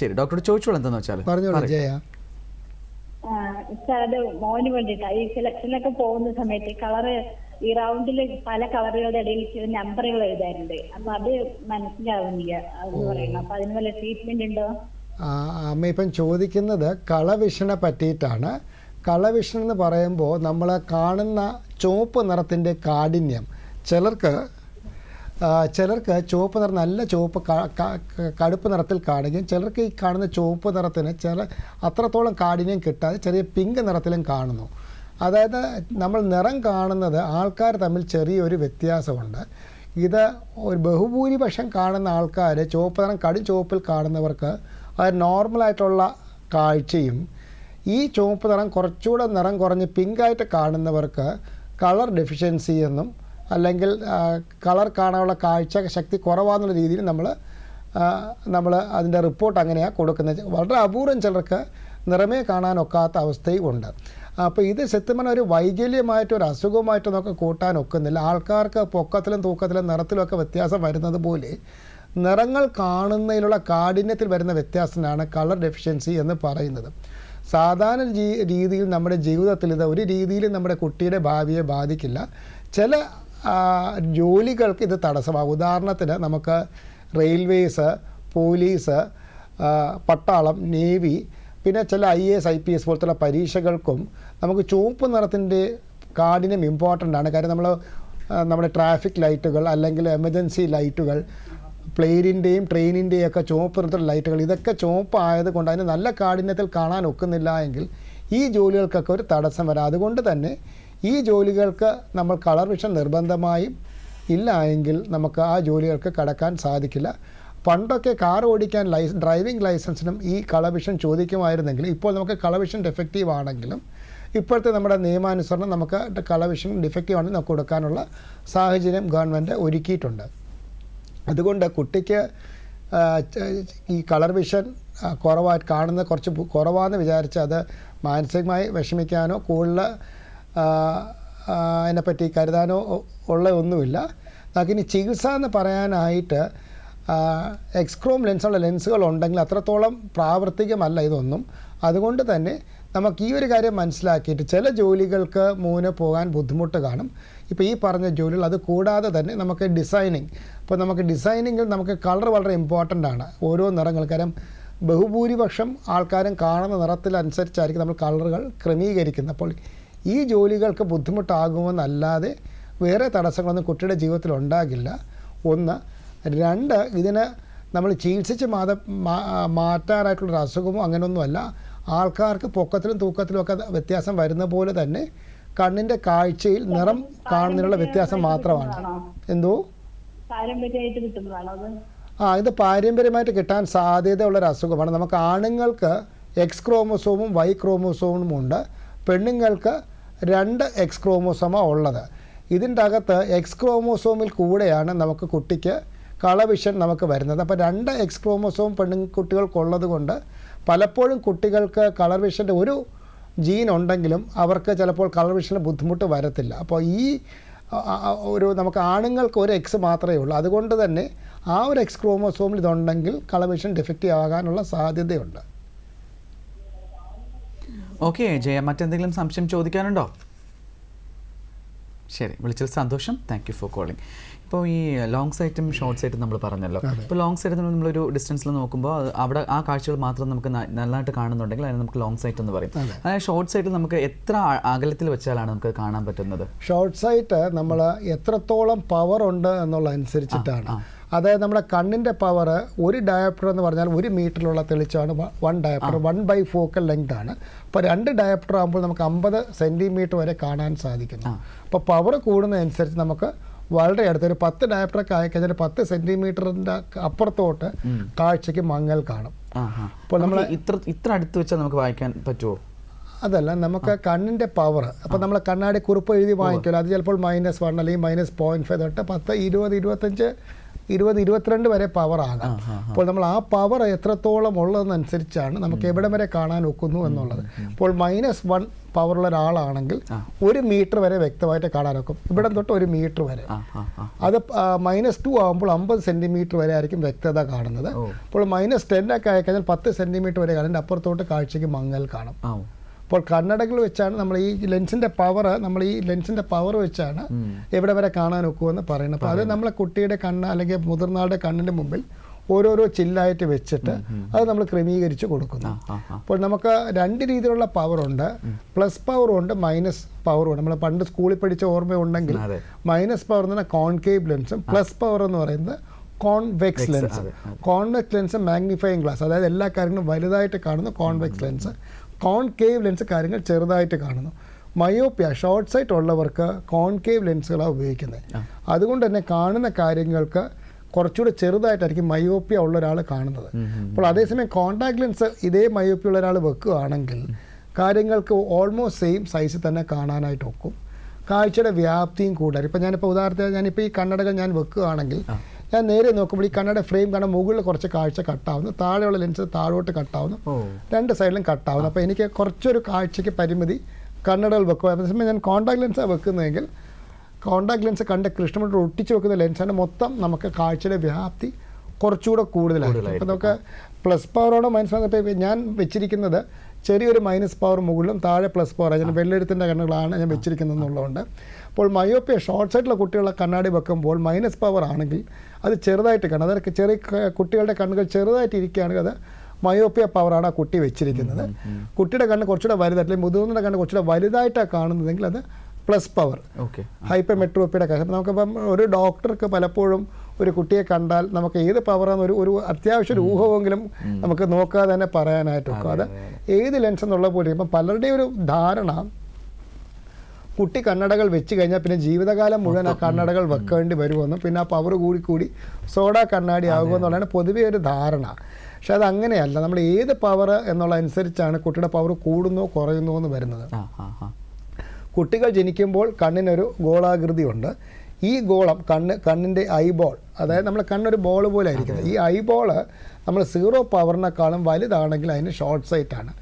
ശരി, ഡോക്ടറോട് ചോദിച്ചോളൂ എന്താന്ന് വെച്ചാൽ. ജയ, അത് മോന് വേണ്ടിട്ടാ. ഈ സെലക്ഷനൊക്കെ പോകുന്ന സമയത്ത് കളറ് ഈ റൗണ്ടിൽ പല കളറുകളുടെ ഇടയിൽ നമ്പറുകൾ എഴുതാറുണ്ട്. അപ്പൊ അത് മനസ്സിലാവുന്നില്ല അത് പറയണം. അപ്പൊ അതിന് വല്ല ട്രീറ്റ്മെന്റ് ഉണ്ടോ? അമ്മ ഇപ്പം ചോദിക്കുന്നത് കളവിഷനെ പറ്റിയിട്ടാണ്. കളവിഷൻ എന്ന് പറയുമ്പോൾ നമ്മൾ കാണുന്ന ചുവപ്പ് നിറത്തിൻ്റെ കാഠിന്യം, ചിലർക്ക് ചുവപ്പ് നിറം നല്ല ചുവപ്പ് കടുപ്പ് നിറത്തിൽ കാണുകയും ചിലർക്ക് ഈ കാണുന്ന ചുവപ്പ് നിറത്തിന് അത്രത്തോളം കാഠിന്യം കിട്ടാതെ ചെറിയ പിങ്ക് നിറത്തിലും കാണുന്നു. അതായത് നമ്മൾ നിറം കാണുന്നത് ആൾക്കാർ തമ്മിൽ ചെറിയൊരു വ്യത്യാസമുണ്ട്. ഇത് ഒരു ബഹുഭൂരിപക്ഷം കാണുന്ന ആൾക്കാർ ചുവപ്പ് നിറം കടും ചുവപ്പിൽ കാണുന്നവർക്ക് അത് നോർമലായിട്ടുള്ള കാഴ്ചയും ഈ ചുവപ്പ് നിറം കുറച്ചുകൂടെ നിറം കുറഞ്ഞ് പിങ്കായിട്ട് കാണുന്നവർക്ക് കളർ ഡെഫിഷ്യൻസി എന്നും അല്ലെങ്കിൽ കളർ കാണാനുള്ള കാഴ്ച ശക്തി കുറവാന്നുള്ള രീതിയിൽ നമ്മൾ അതിൻ്റെ റിപ്പോർട്ട് അങ്ങനെയാണ് കൊടുക്കുന്നത്. വളരെ അപൂർവം ചിലർക്ക് നിറമേ കാണാനൊക്കാത്ത അവസ്ഥയും ഉണ്ട്. അപ്പോൾ ഇത് സത്യം പറഞ്ഞാൽ ഒരു വൈകല്യമായിട്ടൊരു അസുഖമായിട്ട് നമുക്ക് കൂട്ടാൻ ഒക്കുന്നില്ല. ആൾക്കാർക്ക് പൊക്കത്തിലും തൂക്കത്തിലും നിറത്തിലുമൊക്കെ വ്യത്യാസം വരുന്നത് പോലെ നിറങ്ങൾ കാണുന്നതിലുള്ള കാഠിന്യത്തിൽ വരുന്ന വ്യത്യാസത്തിനാണ് കളർ ഡെഫിഷ്യൻസി എന്ന് പറയുന്നത്. സാധാരണ രീതിയിൽ നമ്മുടെ ജീവിതത്തിൽ ഇത് ഒരു രീതിയിലും നമ്മുടെ കുട്ടിയുടെ ഭാവിയെ ബാധിക്കില്ല. ചില ജോലികൾക്ക് ഇത് തടസ്സമാകും. ഉദാഹരണത്തിന് നമുക്ക് റെയിൽവേസ്, പോലീസ്, പട്ടാളം, നേവി, പിന്നെ ചില IAS IPS പോലത്തുള്ള പരീക്ഷകൾക്കും നമുക്ക് ചുവപ്പ് നിറത്തിൻ്റെ കാഠിന്യം ഇമ്പോർട്ടൻ്റ് ആണ്. കാര്യം നമ്മുടെ ട്രാഫിക് ലൈറ്റുകൾ അല്ലെങ്കിൽ എമർജൻസി ലൈറ്റുകൾ, പ്ലെയിനിൻ്റെയും ട്രെയിനിൻ്റെയും ഒക്കെ ചുവപ്പ് നിറത്തിലുള്ള ലൈറ്റുകൾ, ഇതൊക്കെ ചുവപ്പ് ആയതുകൊണ്ട് അതിന് നല്ല കാഠിന്യത്തിൽ കാണാൻ ഒക്കുന്നില്ല എങ്കിൽ ഈ ജോലികൾക്കൊക്കെ ഒരു തടസ്സം വരാം. അതുകൊണ്ട് തന്നെ ഈ ജോലികൾക്ക് നമ്മൾ കളർ വിഷൻ നിർബന്ധമായും ഇല്ല എങ്കിൽ നമുക്ക് ആ ജോലികൾക്ക് കടക്കാൻ സാധിക്കില്ല. പണ്ടൊക്കെ കാർ ഓടിക്കാൻ ഡ്രൈവിംഗ് ലൈസൻസിനും ഈ കളർ വിഷൻ ചോദിക്കുമായിരുന്നെങ്കിൽ ഇപ്പോൾ നമുക്ക് കളർ വിഷൻ ഡിഫക്റ്റീവ് ആണെങ്കിലും ഇപ്പോഴത്തെ നമ്മുടെ നിയമാനുസരണം നമുക്ക് കളർ വിഷൻ ഡിഫക്റ്റീവ് ആണെങ്കിൽ നമുക്ക് കൊടുക്കാനുള്ള സാഹചര്യം ഗവൺമെൻറ് ഒരുക്കിയിട്ടുണ്ട്. അതുകൊണ്ട് കുട്ടിക്ക് ഈ കളർ വിഷൻ കുറവായിട്ട് കാണുന്ന കുറച്ച് കുറവാണെന്ന് വിചാരിച്ച് അത് മാനസികമായി വിഷമിക്കാനോ കൂടുതൽ അതിനെപ്പറ്റി കരുതാനോ ഉള്ള ഒന്നുമില്ല. നമുക്കിനി ചികിത്സ എന്ന് പറയാനായിട്ട് എക്സ്ക്രോം ലെൻസുള്ള ലെൻസുകൾ ഉണ്ടെങ്കിൽ അത്രത്തോളം പ്രാവർത്തികമല്ല ഇതൊന്നും. അതുകൊണ്ട് തന്നെ നമുക്ക് ഈ ഒരു കാര്യം മനസ്സിലാക്കിയിട്ട് ചില ജോലികൾക്ക് മുന്നേ പോകാൻ ബുദ്ധിമുട്ട് കാണും. ഇപ്പോൾ ഈ പറഞ്ഞ ജോലികൾ അത് കൂടാതെ തന്നെ നമുക്ക് ഡിസൈനിങ്, ഇപ്പോൾ നമുക്ക് ഡിസൈനിങ്ങിൽ നമുക്ക് കളർ വളരെ ഇമ്പോർട്ടൻ്റ് ആണ്. ഓരോ നിറങ്ങൾ, കാരണം ബഹുഭൂരിപക്ഷം ആൾക്കാരും കാണുന്ന നിറത്തിനനുസരിച്ചായിരിക്കും നമ്മൾ കളറുകൾ ക്രമീകരിക്കുന്നത്. അപ്പോൾ ഈ ജോലികൾക്ക് ബുദ്ധിമുട്ടാകുമെന്നല്ലാതെ വേറെ തടസ്സങ്ങളൊന്നും കുട്ടിയുടെ ജീവിതത്തിൽ ഉണ്ടാകില്ല. 1. 2, ഇതിന് നമ്മൾ ചികിത്സിച്ച് മാറ്റാനായിട്ടുള്ളൊരു അസുഖമോ അങ്ങനെയൊന്നുമല്ല. ആൾക്കാർക്ക് പൊക്കത്തിലും തൂക്കത്തിലും ഒക്കെ വ്യത്യാസം വരുന്ന പോലെ തന്നെ കണ്ണിൻ്റെ കാഴ്ചയിൽ നിറം കാണുന്നതിനുള്ള വ്യത്യാസം മാത്രമാണ്. എന്തോ ഇത് പാരമ്പര്യമായിട്ട് കിട്ടാൻ സാധ്യതയുള്ളൊരു അസുഖമാണ്. നമുക്ക് ആണുങ്ങൾക്ക് X ക്രോമോസോമും Y ക്രോമോസോമും ഉണ്ട്. പെണ്ണുങ്ങൾക്ക് 2 X ക്രോമോസോമാണ് ഉള്ളത്. ഇതിൻ്റെ അകത്ത് X ക്രോമോസോമിൽ കൂടെയാണ് നമുക്ക് കുട്ടിക്ക് കളർ വിഷൻ നമുക്ക് വരുന്നത്. അപ്പോൾ 2 X ക്രോമോസോം പെൺകുട്ടികൾക്കുള്ളത് കൊണ്ട് പലപ്പോഴും കുട്ടികൾക്ക് കളർ വിഷൻ്റെ ഒരു ജീൻ ഉണ്ടെങ്കിലും അവർക്ക് ചിലപ്പോൾ കളർ വിഷന് ബുദ്ധിമുട്ട് വരത്തില്ല. അപ്പോൾ ഈ നമുക്ക് ആണുങ്ങൾക്ക് ഒരു X മാത്രമേ ഉള്ളൂ. അതുകൊണ്ട് തന്നെ ആ ഒരു X ക്രോമോസോമിൽ ഇതുണ്ടെങ്കിൽ കളർ വിഷൻ ഡിഫക്റ്റീവ് ആകാനുള്ള സാധ്യതയുണ്ട്. ഓക്കെ ജയ, മറ്റെന്തെങ്കിലും സംശയം ചോദിക്കാനുണ്ടോ? ശരി, വിളിച്ചത് സന്തോഷം. Thank you for calling. ഇപ്പോൾ ഈ ലോങ് സൈറ്റും ഷോർട്ട് സൈറ്റും നമ്മൾ പറഞ്ഞല്ലോ. ഇപ്പോൾ ലോങ് സൈറ്റ് നമ്മളൊരു ഡിസ്റ്റൻസിൽ നോക്കുമ്പോൾ അവിടെ ആ കാഴ്ചകൾ മാത്രം നമുക്ക് നല്ലതായിട്ട് കാണുന്നുണ്ടെങ്കിൽ അതിന് നമുക്ക് ലോങ് സൈറ്റ് എന്ന് പറയും. അതായത് ഷോർട്ട് സൈറ്റിൽ നമുക്ക് എത്ര അകലത്തിൽ വെച്ചാലാണ് നമുക്ക് കാണാൻ പറ്റുന്നത്? ഷോർട്ട് സൈറ്റ് നമ്മൾ എത്രത്തോളം പവർ ഉണ്ട് എന്നുള്ളതനുസരിച്ചിട്ടാണ്. അതായത് നമ്മുടെ കണ്ണിൻ്റെ പവർ, ഒരു ഡയോപ്റ്റർ എന്ന് പറഞ്ഞാൽ 1 മീറ്ററിലുള്ള തെളിച്ചമാണ് 1 ഡയോപ്റ്റർ, 1/4 ഫോക്കൽ ലെങ്ത് ആണ്. അപ്പോൾ 2 ഡയോപ്റ്റർ ആകുമ്പോൾ നമുക്ക് 50 സെൻറ്റിമീറ്റർ വരെ കാണാൻ സാധിക്കുന്നു. അപ്പോൾ പവർ കൂടുന്നതനുസരിച്ച് നമുക്ക് വളരെ അടുത്ത് ഒരു 10 ഡയോപ്റ്ററൊക്കെ ആയിക്കഴിഞ്ഞാൽ 10 സെൻറ്റിമീറ്ററിൻ്റെ അപ്പുറത്തോട്ട് കാഴ്ചയ്ക്ക് മങ്ങൽ കാണും. അപ്പോൾ നമ്മൾ ഇത്ര അടുത്ത് വെച്ചാൽ നമുക്ക് വായിക്കാൻ പറ്റുമോ? അതല്ല, നമുക്ക് കണ്ണിൻ്റെ പവർ, അപ്പോൾ നമ്മൾ കണ്ണാടി കുറിപ്പ് എഴുതി വാങ്ങിക്കുമല്ലോ, അത് ചിലപ്പോൾ -1 അല്ലെങ്കിൽ -0.5 തൊട്ട് 10, 20, 25, 22 വരെ പവർ ആകാം. അപ്പോൾ നമ്മൾ ആ പവർ എത്രത്തോളം ഉള്ളതെന്നനുസരിച്ചാണ് നമുക്ക് എവിടെ വരെ കാണാൻ ഒക്കുന്നു എന്നുള്ളത്. ഇപ്പോൾ -1 പവറുള്ള ഒരാളാണെങ്കിൽ 1 മീറ്റർ വരെ വ്യക്തമായിട്ട് കാണാനൊക്കും, ഇവിടെ തൊട്ട് 1 മീറ്റർ വരെ. അത് -2 ആകുമ്പോൾ 50 സെൻറ്റിമീറ്റർ വരെ ആയിരിക്കും വ്യക്തത കാണുന്നത്. അപ്പോൾ -10 ഒക്കെ ആയിക്കഴിഞ്ഞാൽ 10 സെൻറ്റിമീറ്റർ വരെ കാണും, അപ്പുറത്തോട്ട് കാഴ്ചയ്ക്ക് മങ്ങൽ കാണും. അപ്പോൾ കണ്ണടകൾ വെച്ചാണ് നമ്മൾ ഈ ലെൻസിൻ്റെ പവർ വെച്ചാണ് എവിടെ വരെ കാണാൻ ഒക്കുമെന്ന് പറയുന്നത്. അപ്പോൾ അത് നമ്മളെ കുട്ടിയുടെ കണ്ണ് അല്ലെങ്കിൽ മുതിർന്നയാളുടെ കണ്ണിൻ്റെ മുമ്പിൽ ഓരോരോ ചില്ലായിട്ട് വെച്ചിട്ട് അത് നമ്മൾ ക്രമീകരിച്ച് കൊടുക്കുന്നു. അപ്പോൾ നമുക്ക് 2 രീതിയിലുള്ള പവറുണ്ട്, പ്ലസ് പവറുണ്ട്, മൈനസ് പവറുണ്ട്. നമ്മൾ പണ്ട് സ്കൂളിൽ പഠിച്ച ഓർമ്മയുണ്ടെങ്കിൽ മൈനസ് പവർ എന്ന് പറഞ്ഞാൽ കോൺകേവ് ലെൻസും, പ്ലസ് പവർ എന്ന് പറയുന്നത് convex lens. Convex lens magnifying glass, അതായത് എല്ലാ കാര്യങ്ങളും വലുതായിട്ട് കാണുന്ന കോൺവെക്സ് ലെൻസ്. കോൺകേവ് ലെൻസ് കാര്യങ്ങൾ ചെറുതായിട്ട് കാണുന്നു. മയോപ്പിയ, ഷോർട്ട് സൈറ്റ് ഉള്ളവർക്ക് കോൺകേവ് ലെൻസുകളാണ് ഉപയോഗിക്കുന്നത്. അതുകൊണ്ട് തന്നെ കാണുന്ന കാര്യങ്ങൾക്ക് കുറച്ചുകൂടി ചെറുതായിട്ടായിരിക്കും മയോപ്പിയ ഉള്ള ഒരാൾ കാണുന്നത്. അപ്പോൾ അതേസമയം കോൺടാക്ട് ലെൻസ് ഇതേ മയോപ്പിയ ഉള്ള ഒരാൾ വെക്കുകയാണെങ്കിൽ കാര്യങ്ങൾക്ക് ഓൾമോസ്റ്റ് സെയിം സൈസിൽ തന്നെ കാണാനായിട്ട് ഒക്കും. കാഴ്ചയുടെ വ്യാപ്തിയും കൂടുതൽ. ഇപ്പോൾ ഞാനിപ്പോൾ ഉദാഹരണത്തിന് ഞാനിപ്പോൾ ഈ കണ്ണടകൾ ഞാൻ വെക്കുകയാണെങ്കിൽ ഞാൻ നേരെ നോക്കുമ്പോൾ ഈ കണ്ണട ഫ്രെയിം കാണാൻ മുകളിൽ കുറച്ച് കാഴ്ച കട്ടാവുന്നു, താഴെയുള്ള ലെൻസ് താഴോട്ട് കട്ടാവുന്നു, രണ്ട് സൈഡിലും കട്ടാവുന്നു. അപ്പോൾ എനിക്ക് കുറച്ചൊരു കാഴ്ചയ്ക്ക് പരിമിതി കണ്ണടകൾ വെക്കുക. അതേസമയം ഞാൻ കോൺടാക്ട് ലെൻസാണ് വെക്കുന്നതെങ്കിൽ കോൺടാക്ട് ലെൻസ് കണ്ട കൃഷ്ണമണിയോട് ഒട്ടിച്ച് വെക്കുന്ന ലെൻസാണ് മൊത്തം നമുക്ക് കാഴ്ചയുടെ വ്യാപ്തി കുറച്ചുകൂടെ കൂടുതലായിരിക്കും. അപ്പോൾ നമുക്ക് പ്ലസ് പവറോടെ മനസ്സിലാകുമ്പോൾ ഞാൻ വെച്ചിരിക്കുന്നത് ചെറിയൊരു മൈനസ് പവർ മുകളിലും താഴെ പ്ലസ് പവർ ഞാൻ വെള്ളെഴുത്തിൻ്റെ കണ്ണുകളാണ് ഞാൻ വെച്ചിരിക്കുന്നത് എന്നുള്ളതുകൊണ്ട്. അപ്പോൾ മയോപ്പിയ ഷോർട്ട് സൈഡിലുള്ള കുട്ടികളെ കണ്ണാടി വെക്കുമ്പോൾ മൈനസ് പവർ ആണെങ്കിൽ അത് ചെറുതായിട്ട് കാണും. അതായത് ചെറിയ കുട്ടികളുടെ കണ്ണുകൾ ചെറുതായിട്ട് ഇരിക്കുകയാണെങ്കിൽ അത് മയോപ്പിയ പവറാണ് ആ കുട്ടി വെച്ചിരിക്കുന്നത്. കുട്ടിയുടെ കണ്ണ് കുറച്ചുകൂടെ വലുതായിട്ട് അല്ലെങ്കിൽ മുതിർന്നയുടെ കണ്ണ് കുറച്ചുകൂടെ വലുതായിട്ടാണ് കാണുന്നതെങ്കിൽ അത് പ്ലസ് പവർ ഹൈപ്പർ മെട്രോപ്പിയുടെ കാര്യം. നമുക്കിപ്പം ഒരു ഡോക്ടർക്ക് പലപ്പോഴും ഒരു കുട്ടിയെ കണ്ടാൽ നമുക്ക് ഏത് പവറാന്ന് ഒരു അത്യാവശ്യം ഒരു ഊഹമെങ്കിലും നമുക്ക് നോക്കാതെ തന്നെ പറയാനായിട്ടൊക്കെ അത് ഏത് ലെൻസ് എന്നുള്ള പോലെ. ഇപ്പം പലരുടെയും ഒരു ധാരണ കുട്ടി കണ്ണടകൾ വെച്ച് കഴിഞ്ഞാൽ പിന്നെ ജീവിതകാലം മുഴുവൻ ആ കണ്ണടകൾ വെക്കേണ്ടി വരുമെന്നും പിന്നെ ആ പവർ കൂടി സോഡ കണ്ണാടി ആകുമെന്നുള്ളതാണ് പൊതുവെ ഒരു ധാരണ. പക്ഷെ അത് അങ്ങനെയല്ല. നമ്മൾ ഏത് പവർ എന്നുള്ള അനുസരിച്ചാണ് കുട്ടിയുടെ പവർ കൂടുന്നോ കുറയുന്നോ എന്ന് വരുന്നത്. കുട്ടികൾ ജനിക്കുമ്പോൾ കണ്ണിനൊരു ഗോളാകൃതിയുണ്ട്. ഈ ഗോളം കണ്ണിൻ്റെ ഐബോൾ, അതായത് നമ്മൾ കണ്ണൊരു ബോൾ പോലെ ആയിരിക്കുന്നത്. ഈ ഐബോള് നമ്മൾ 0 പവറിനേക്കാളും വലുതാണെങ്കിൽ അതിന് ഷോർട്ട് സൈറ്റ് ആണ്.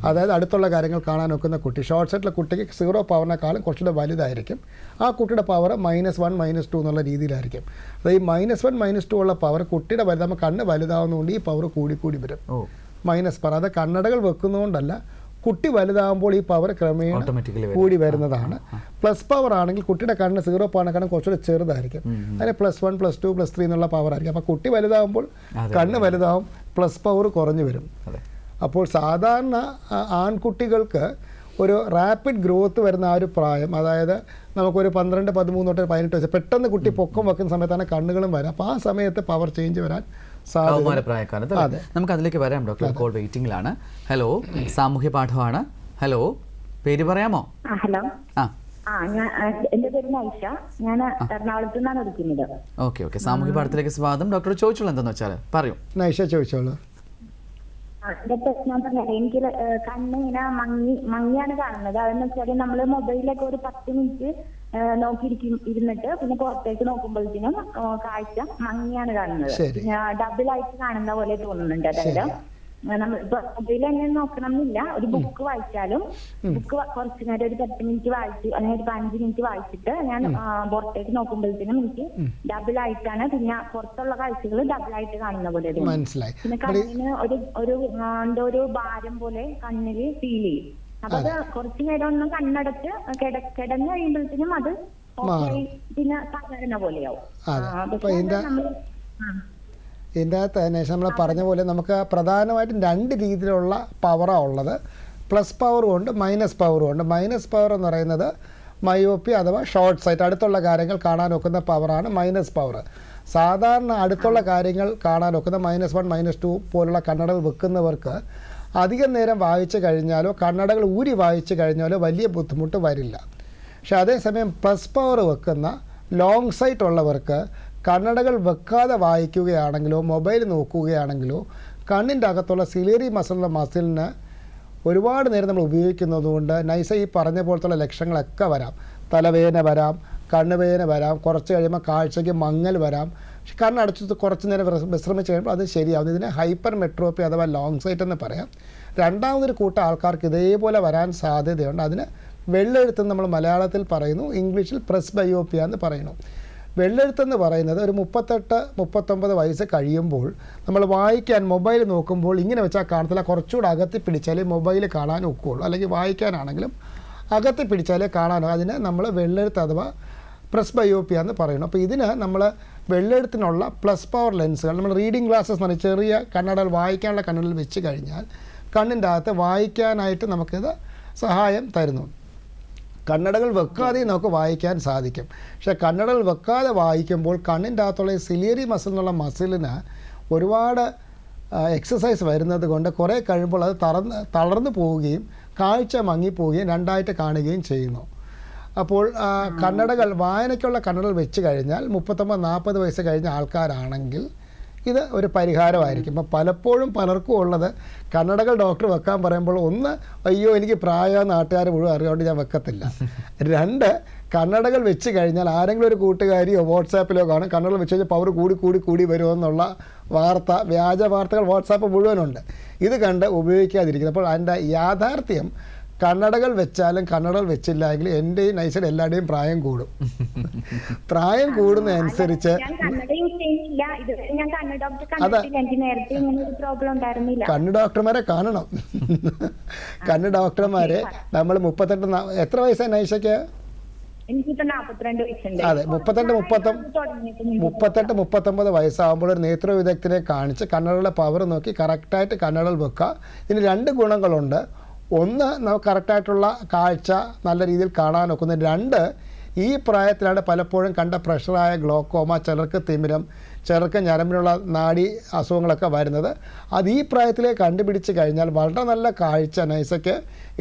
അതായത് അടുത്തുള്ള കാര്യങ്ങൾ കാണാൻ നോക്കുന്ന കുട്ടി. ഷോർട്ട് സൈറ്റിലെ കുട്ടിക്ക് 0 പവറിനേക്കാളും കുറച്ചുകൂടെ വലുതായിരിക്കും. ആ കുട്ടിയുടെ പവർ -1 -2 എന്നുള്ള രീതിയിലായിരിക്കും. അതായത് ഈ -1 -2 ഉള്ള പവർ കുട്ടിയുടെ വലുതാകുമ്പോൾ കണ്ണ് വലുതാവുന്നതുകൊണ്ട് ഈ പവർ കൂടി വരും. മൈനസ് പവർ അത് കണ്ണടകൾ വെക്കുന്നതുകൊണ്ടല്ല, കുട്ടി വലുതാകുമ്പോൾ ഈ പവർ ക്രമേണ കൂടി വരുന്നതാണ്. പ്ലസ് പവർ ആണെങ്കിൽ കുട്ടിയുടെ കണ്ണ് 0 പവറിനെക്കാളും കുറച്ചുകൂടി ചെറുതായിരിക്കും. അതിന് +1 +2 +3 എന്നുള്ള പവർ ആയിരിക്കും. അപ്പോൾ കുട്ടി വലുതാകുമ്പോൾ കണ്ണ് വലുതാവും, പ്ലസ് പവർ കുറഞ്ഞു വരും. അപ്പോൾ സാധാരണ ആൺകുട്ടികൾക്ക് ഒരു റാപ്പിഡ് ഗ്രോത്ത് വരുന്ന ആ ഒരു പ്രായം, അതായത് നമുക്കൊരു 12, 13 തൊട്ട് 18 വയസ്സ് പെട്ടെന്ന് കുട്ടി പൊക്കം വെക്കുന്ന സമയത്താണ് കണ്ണുകളും വരാം. അപ്പോൾ ആ സമയത്ത് പവർ ചേഞ്ച് വരാൻ പ്രായക്കാലത്ത് നമുക്ക് അതിലേക്ക് വരാം. Doctor call വെയിറ്റിംഗിലാണ്. ഹലോ, സാമൂഹ്യ പാഠമാണ്. ഹലോ, പേര് പറയാമോ? ഹലോ, എന്റെ പേര് നൈഷ, ഞാൻ എറണാകുളത്ത് നിന്നാണ് വിളിക്കുന്നത്. ഓക്കെ, സാമൂഹ്യ പാഠത്തിലേക്ക് സ്വാഗതം. ഡോക്ടർ ചോദിച്ചോളൂ, എന്താന്ന് വെച്ചാൽ പറയൂ. നൈഷ ചോദിച്ചോളൂ. എന്റെ പ്രശ്നം പറഞ്ഞാൽ എനിക്ക് കണ്ണ് ഇങ്ങനെ മങ്ങിയാണ് കാണുന്നത്. അതെന്ന് വെച്ചാൽ നമ്മള് മൊബൈലൊക്കെ ഒരു 10 മിനിറ്റ് ഇരുന്നിട്ട് പിന്നെ പുറത്തേക്ക് നോക്കുമ്പോഴത്തേനും കാഴ്ച മങ്ങിയാണ് കാണുന്നത്. ഡബിൾ ആയിട്ട് കാണുന്ന പോലെ തോന്നുന്നുണ്ട്. അതായത് നമ്മൾ ഇപ്പൊ മൊബൈൽ അങ്ങനെ നോക്കണം എന്നില്ല. ഒരു ബുക്ക് വായിച്ചാലും ബുക്ക് കുറച്ചു നേരം ഒരു 10 മിനിറ്റ് വായിച്ചു അല്ലെങ്കിൽ ഒരു 15 മിനിറ്റ് വായിച്ചിട്ട് ഞാൻ പുറത്തേക്ക് നോക്കുമ്പോഴത്തേനും എനിക്ക് ഡബിൾ ആയിട്ടാണ്, പിന്നെ പുറത്തുള്ള കാഴ്ചകൾ ഡബിൾ ആയിട്ട് കാണുന്ന പോലെ തോന്നുന്നു. പിന്നെ കണ്ണിന് എന്തോ ഒരു ഭാരം പോലെ കണ്ണില് ഫീൽ ചെയ്യും. അപ്പൊ അത് കുറച്ചു നേരം ഒന്ന് കണ്ണടച്ച് കിടന്നു കഴിയുമ്പോഴത്തേനും അത് പിന്നെ സാധാരണ പോലെയാവും. ഇതിൻ്റെ അകത്ത് നമ്മൾ പറഞ്ഞ പോലെ നമുക്ക് പ്രധാനമായിട്ടും 2 രീതിയിലുള്ള പവറാണ് ഉള്ളത്. പ്ലസ് പവറും ഉണ്ട്, മൈനസ് പവറും ഉണ്ട്. മൈനസ് പവർ എന്ന് പറയുന്നത് മയോപ്പി അഥവാ ഷോർട്ട് സൈറ്റ്, അടുത്തുള്ള കാര്യങ്ങൾ കാണാൻ ഒക്കുന്ന പവറാണ് മൈനസ് പവർ. സാധാരണ അടുത്തുള്ള കാര്യങ്ങൾ കാണാൻ ഒക്കുന്ന -1 -2 പോലുള്ള കണ്ണടകൾ വെക്കുന്നവർക്ക് അധികം നേരം വായിച്ചു കഴിഞ്ഞാലോ കണ്ണടകൾ ഊരി വായിച്ചു കഴിഞ്ഞാലോ വലിയ ബുദ്ധിമുട്ട് വരില്ല. പക്ഷെ അതേസമയം പ്ലസ് പവർ വെക്കുന്ന ലോങ് സൈറ്റ് ഉള്ളവർക്ക് കണ്ണടകൾ വെക്കാതെ വായിക്കുകയാണെങ്കിലോ മൊബൈൽ നോക്കുകയാണെങ്കിലോ കണ്ണിൻ്റെ അകത്തുള്ള സിലിയറി മസിലിന് ഒരുപാട് നേരം നമ്മൾ ഉപയോഗിക്കുന്നതുകൊണ്ട് നൈസ ഈ പറഞ്ഞ പോലത്തുള്ള ലക്ഷണങ്ങളൊക്കെ വരാം. തലവേദന വരാം, കണ്ണുവേദന വരാം, കുറച്ച് കഴിയുമ്പോൾ കാഴ്ചയ്ക്ക് മങ്ങൽ വരാം. പക്ഷെ കണ്ണടച്ച് കുറച്ച് നേരം വിശ്രമിച്ച് കഴിയുമ്പോൾ അത് ശരിയാവും. ഇതിനെ ഹൈപ്പർ മെട്രോപ്പി അഥവാ ലോങ് സൈറ്റ് എന്ന് പറയാം. രണ്ടാമതൊരു കൂട്ടം ആൾക്കാർക്ക് ഇതേപോലെ വരാൻ സാധ്യതയുണ്ട്. അതിന് വെള്ളെഴുത്തെന്ന് നമ്മൾ മലയാളത്തിൽ പറയുന്നു, ഇംഗ്ലീഷിൽ പ്രസ്ബയോപ്പിയ എന്ന് പറയുന്നു. വെള്ളെഴുത്തെന്ന് പറയുന്നത് ഒരു 38-39 വയസ്സ് കഴിയുമ്പോൾ നമ്മൾ വായിക്കാൻ മൊബൈൽ നോക്കുമ്പോൾ ഇങ്ങനെ വെച്ചാൽ കാണത്തില്ല, കുറച്ചുകൂടെ അകത്തി പിടിച്ചാലേ മൊബൈൽ കാണാൻ ഒക്കുകയുള്ളൂ. അല്ലെങ്കിൽ വായിക്കാനാണെങ്കിലും അകത്തി പിടിച്ചാലേ കാണാനോ. അതിന് നമ്മൾ വെള്ളെഴുത്ത് അഥവാ പ്രസ്ബയോപ്പിയ എന്ന് പറയുന്നു. അപ്പോൾ ഇതിന് നമ്മൾ വെള്ളെഴുത്തിനുള്ള പ്ലസ് പവർ ലെൻസുകൾ നമ്മൾ റീഡിംഗ് ഗ്ലാസ്സസ് എന്ന് പറഞ്ഞാൽ ചെറിയ കണ്ണടകൾ വായിക്കാനുള്ള കണ്ണടകൾ വെച്ച് കഴിഞ്ഞാൽ കണ്ണിൻ്റെ അകത്ത് വായിക്കാനായിട്ട് നമുക്കിത് സഹായം തരുന്നു. കണ്ണടകൾ വെക്കാതെ നമുക്ക് വായിക്കാൻ സാധിക്കും. പക്ഷേ കണ്ണടകൾ വെക്കാതെ വായിക്കുമ്പോൾ കണ്ണിൻ്റെ അകത്തുള്ള സിലിയറി മസിൽ എന്നുള്ള മസിലിന് ഒരുപാട് എക്സസൈസ് വരുന്നത് കൊണ്ട് കുറേ കഴിയുമ്പോൾ അത് തളർന്നു പോവുകയും കാഴ്ച മങ്ങിപ്പോവുകയും രണ്ടായിട്ട് കാണുകയും ചെയ്യുന്നു. അപ്പോൾ കണ്ണടകൾ വായനയ്ക്കുള്ള കണ്ണടകൾ വെച്ച് കഴിഞ്ഞാൽ 39-40 വയസ്സ് കഴിഞ്ഞ ആൾക്കാരാണെങ്കിൽ ഇത് ഒരു പരിഹാരമായിരിക്കും. അപ്പം പലപ്പോഴും പലർക്കും ഉള്ളത് കണ്ണടകൾ ഡോക്ടർ വെക്കാൻ പറയുമ്പോൾ ഒന്ന്, അയ്യോ എനിക്ക് പ്രായം നാട്ടുകാർ മുഴുവൻ അറിയാണ്ട് ഞാൻ വെക്കത്തില്ല. 2, കണ്ണടകൾ വെച്ച് കഴിഞ്ഞാൽ ആരെങ്കിലും ഒരു കൂട്ടുകാരിയോ വാട്സാപ്പിലോ കാണും കണ്ണടകൾ വെച്ച് കഴിഞ്ഞാൽ പവർ കൂടി വരുമെന്നുള്ള വ്യാജ വാർത്തകൾ വാട്സാപ്പ് മുഴുവനുണ്ട്. ഇത് കണ്ട് ഉപയോഗിക്കാതിരിക്കുന്നത്. അപ്പോൾ അതിൻ്റെ യാഥാർത്ഥ്യം കണ്ണടകൾ വെച്ചാലും കണ്ണടകൾ വെച്ചില്ല എങ്കിൽ എൻ്റെയും നൈസയുടെ എല്ലാവരുടെയും പ്രായം കൂടും. പ്രായം കൂടുന്നതനുസരിച്ച് കണ്ണ് ഡോക്ടർമാരെ കാണണം. കണ്ണ് ഡോക്ടർമാരെ നമ്മൾ 38 എത്ര വയസ്സാണ് നൈഷയ്ക്ക്? അതെ, 38-39 വയസ്സാകുമ്പോൾ ഒരു നേത്ര വിദഗ്ധനെ കാണിച്ച് കണ്ണടകളുടെ പവർ നോക്കി കറക്റ്റായിട്ട് കണ്ണടകൾ വെക്കുക. ഇതിന് 2 ഗുണങ്ങളുണ്ട്. ഒന്ന്, നമുക്ക് കറക്റ്റായിട്ടുള്ള കാഴ്ച നല്ല രീതിയിൽ കാണാൻ ഒക്കുന്നു. 2, ഈ പ്രായത്തിലാണ് പലപ്പോഴും കണ്ട പ്രഷറായ ഗ്ലോക്കോമ, ചിലർക്ക് തിമിരം, ചിലർക്ക് ഞരമ്പിനുള്ള നാഡി അസുഖങ്ങളൊക്കെ വരുന്നത്. അത് ഈ പ്രായത്തിലേക്ക് കണ്ടുപിടിച്ച് കഴിഞ്ഞാൽ വളരെ നല്ല കാഴ്ച നൈസയ്ക്ക്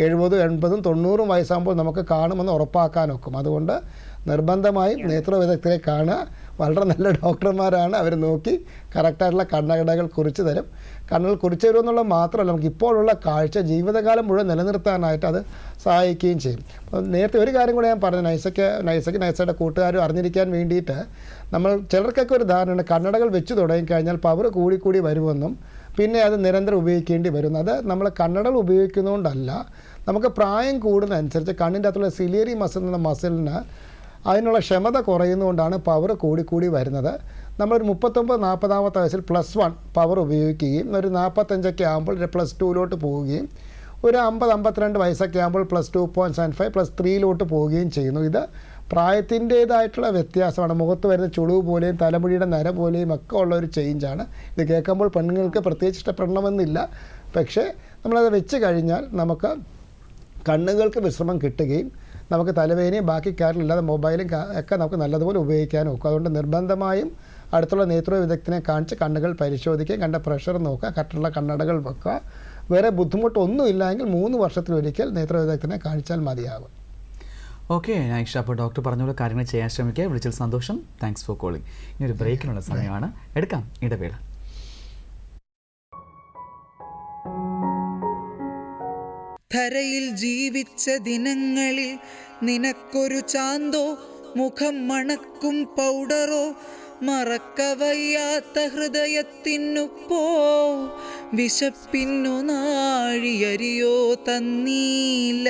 70, 80, 90 വയസ്സാകുമ്പോൾ നമുക്ക് കാണുമെന്ന് ഉറപ്പാക്കാൻ ഒക്കും. അതുകൊണ്ട് നിർബന്ധമായും നേത്ര വിദഗ്ധരെ കാണുക. വളരെ നല്ല ഡോക്ടർമാരാണ്, അവർ നോക്കി കറക്റ്റായിട്ടുള്ള കണ്ണടകൾ കുറിച്ച് തരും. കണ്ണുകൾ കുറിച്ച് തരുമെന്നുള്ളത് മാത്രമല്ല, നമുക്ക് ഇപ്പോഴുള്ള കാഴ്ച ജീവിതകാലം മുഴുവൻ നിലനിർത്താനായിട്ട് അത് സഹായിക്കുകയും ചെയ്യും. അപ്പോൾ നേരത്തെ ഒരു കാര്യം കൂടെ ഞാൻ പറഞ്ഞു, നൈസയുടെ കൂട്ടുകാരും അറിഞ്ഞിരിക്കാൻ വേണ്ടിയിട്ട്, നമ്മൾ ചിലർക്കൊക്കെ ഒരു ധാരണയാണ് കണ്ണടകൾ വെച്ച് തുടങ്ങിക്കഴിഞ്ഞാൽ പവർ കൂടി വരുമെന്നും പിന്നെ അത് നിരന്തരം ഉപയോഗിക്കേണ്ടി വരുന്നു. അത് നമ്മൾ കണ്ണടകൾ ഉപയോഗിക്കുന്നതുകൊണ്ടല്ല, നമുക്ക് പ്രായം കൂടുന്നതനുസരിച്ച് കണ്ണിൻ്റെ അകത്തുള്ള സിലിയറി മസിൽ എന്ന മസിലിന് അതിനുള്ള ക്ഷമത കുറയുന്നതുകൊണ്ടാണ് പവർ കൂടി വരുന്നത്. നമ്മളൊരു 39-40 വയസ്സിൽ +1 പവർ ഉപയോഗിക്കുകയും ഒരു 45 ആകുമ്പോൾ +2 പോവുകയും ഒരു 50-52 വയസ്സൊക്കെ ആകുമ്പോൾ +2.75 +3 പോവുകയും ചെയ്യുന്നു. ഇത് പ്രായത്തിൻ്റേതായിട്ടുള്ള വ്യത്യാസമാണ്. മുഖത്ത് വരുന്ന ചുളിവ് പോലെയും തലമുടിയുടെ നര പോലെയും ഒക്കെ ഉള്ള ഒരു ചേഞ്ചാണ്. ഇത് കേൾക്കുമ്പോൾ പെണ്ണുങ്ങൾക്ക് പ്രത്യേകിച്ച് ഇഷ്ടപ്പെടണമെന്നില്ല. പക്ഷേ നമ്മളത് വെച്ച് കഴിഞ്ഞാൽ നമുക്ക് കണ്ണുകൾക്ക് വിശ്രമം കിട്ടുകയും നമുക്ക് തലവേദനയും ബാക്കി കാര്യമില്ലാതെ മൊബൈലും ഒക്കെ നമുക്ക് നല്ലതുപോലെ ഉപയോഗിക്കാനും ഒക്കും. അതുകൊണ്ട് നിർബന്ധമായും അടുത്തുള്ള നേത്ര വിദഗ്ധനെ കാണിച്ച് കണ്ണുകൾ പരിശോധിക്കുകയും കണ്ട പ്രഷർ നോക്കുക, കറക്റ്റുള്ള കണ്ണടകൾ വെക്കുക. വേറെ ബുദ്ധിമുട്ടൊന്നും ഇല്ലെങ്കിൽ 3 വർഷത്തിലൊരിക്കൽ നേത്ര വിദഗ്ധനെ കാണിച്ചാൽ മതിയാകും. ഓക്കെ നൈഷ, അപ്പോൾ ഡോക്ടർ പറഞ്ഞ പോലെ കാര്യങ്ങൾ ചെയ്യാൻ ശ്രമിക്കുക. വിളിച്ചതിൽ സന്തോഷം. Thanks for calling. ഇനി ഒരു ബ്രേക്കിനുള്ള സമയമാണ്, എടുക്കാം ഇടവേള. ധരയിൽ ജീവിച്ച ദിനങ്ങളിൽ നിനക്കൊരു ചാന്തോ മുഖം മണക്കും പൗഡറോ മറക്കവയ്യാത്ത ഹൃദയത്തിനുപ്പോ വിശപ്പിന്നു നാഴിയരിയോ തന്നീല.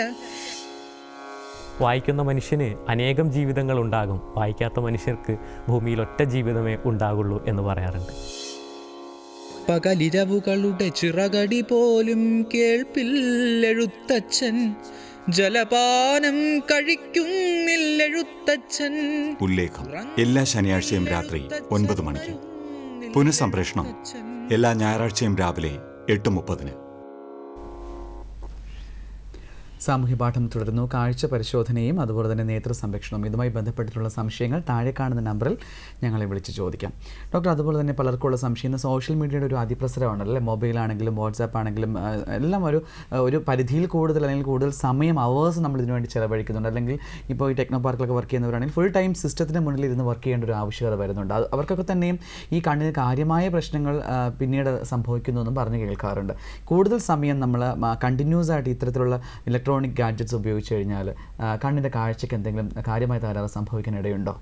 വായിക്കുന്ന മനുഷ്യന് അനേകം ജീവിതങ്ങൾ ഉണ്ടാകും, വായിക്കാത്ത മനുഷ്യർക്ക് ഭൂമിയിൽ ഒറ്റ ജീവിതമേ ഉണ്ടാകുള്ളൂ എന്ന് പറയാറുണ്ട്. പകലിരവുകളുടെ ചിറകടി പോലും കേൾപ്പില്ലെഴുത്തച്ഛൻ, ജലപാനം കഴിക്കുന്നില്ലെഴുത്തച്ഛൻ. ഉല്ലേഖം എല്ലാ ശനിയാഴ്ചയും രാത്രി 9 മണിക്ക്. പുനഃസംപ്രേഷണം എല്ലാ ഞായറാഴ്ചയും രാവിലെ 8:30. സാമൂഹ്യ പാഠം തുടരുന്നു. കാഴ്ച പരിശോധനയും അതുപോലെ തന്നെ നേത്ര സംരക്ഷണവും ഇതുമായി ബന്ധപ്പെട്ടിട്ടുള്ള സംശയങ്ങൾ താഴെ കാണുന്ന നമ്പറിൽ ഞങ്ങളെ വിളിച്ച് ചോദിക്കാം. ഡോക്ടർ, അതുപോലെ തന്നെ പലർക്കുള്ള സംശയം സോഷ്യൽ മീഡിയയുടെ ഒരു അതിപ്രസരമാണല്ലേ. മൊബൈലാണെങ്കിലും വാട്സാപ്പ് ആണെങ്കിലും എല്ലാം ഒരു പരിധിയിൽ കൂടുതൽ അല്ലെങ്കിൽ കൂടുതൽ സമയം അവേഴ്സ് നമ്മൾ ഇതിനു വേണ്ടി ചിലവഴിക്കുന്നുണ്ട്. അല്ലെങ്കിൽ ഇപ്പോൾ ഈ ടെക്നോ പാർക്കിലൊക്കെ വർക്ക് ചെയ്യുന്നവരാണെങ്കിൽ ഫുൾ ടൈം സിസ്റ്റത്തിന് മുന്നിൽ ഇരുന്ന് വർക്ക് ചെയ്യേണ്ട ഒരു ആവശ്യകത വരുന്നുണ്ട്. അവർക്കൊക്കെ തന്നെയും ഈ കണ്ണിന് കാര്യമായ പ്രശ്നങ്ങൾ പിന്നീട് സംഭവിക്കുന്നു എന്നും പറഞ്ഞ് കേൾക്കാറുണ്ട്. കൂടുതൽ സമയം നമ്മൾ കണ്ടിന്യൂസ് ആയിട്ട് ഇത്തരത്തിലുള്ള ഇലക്ട്രോണിക് ഗാഡ്ജറ്റ്സ് ഉപയോഗിച്ച് കഴിഞ്ഞാൽ കണ്ണിൻ്റെ കാഴ്ചയ്ക്ക് എന്തെങ്കിലും കാര്യമായ തകരാറ് സംഭവിക്കാനിടയുണ്ടോ?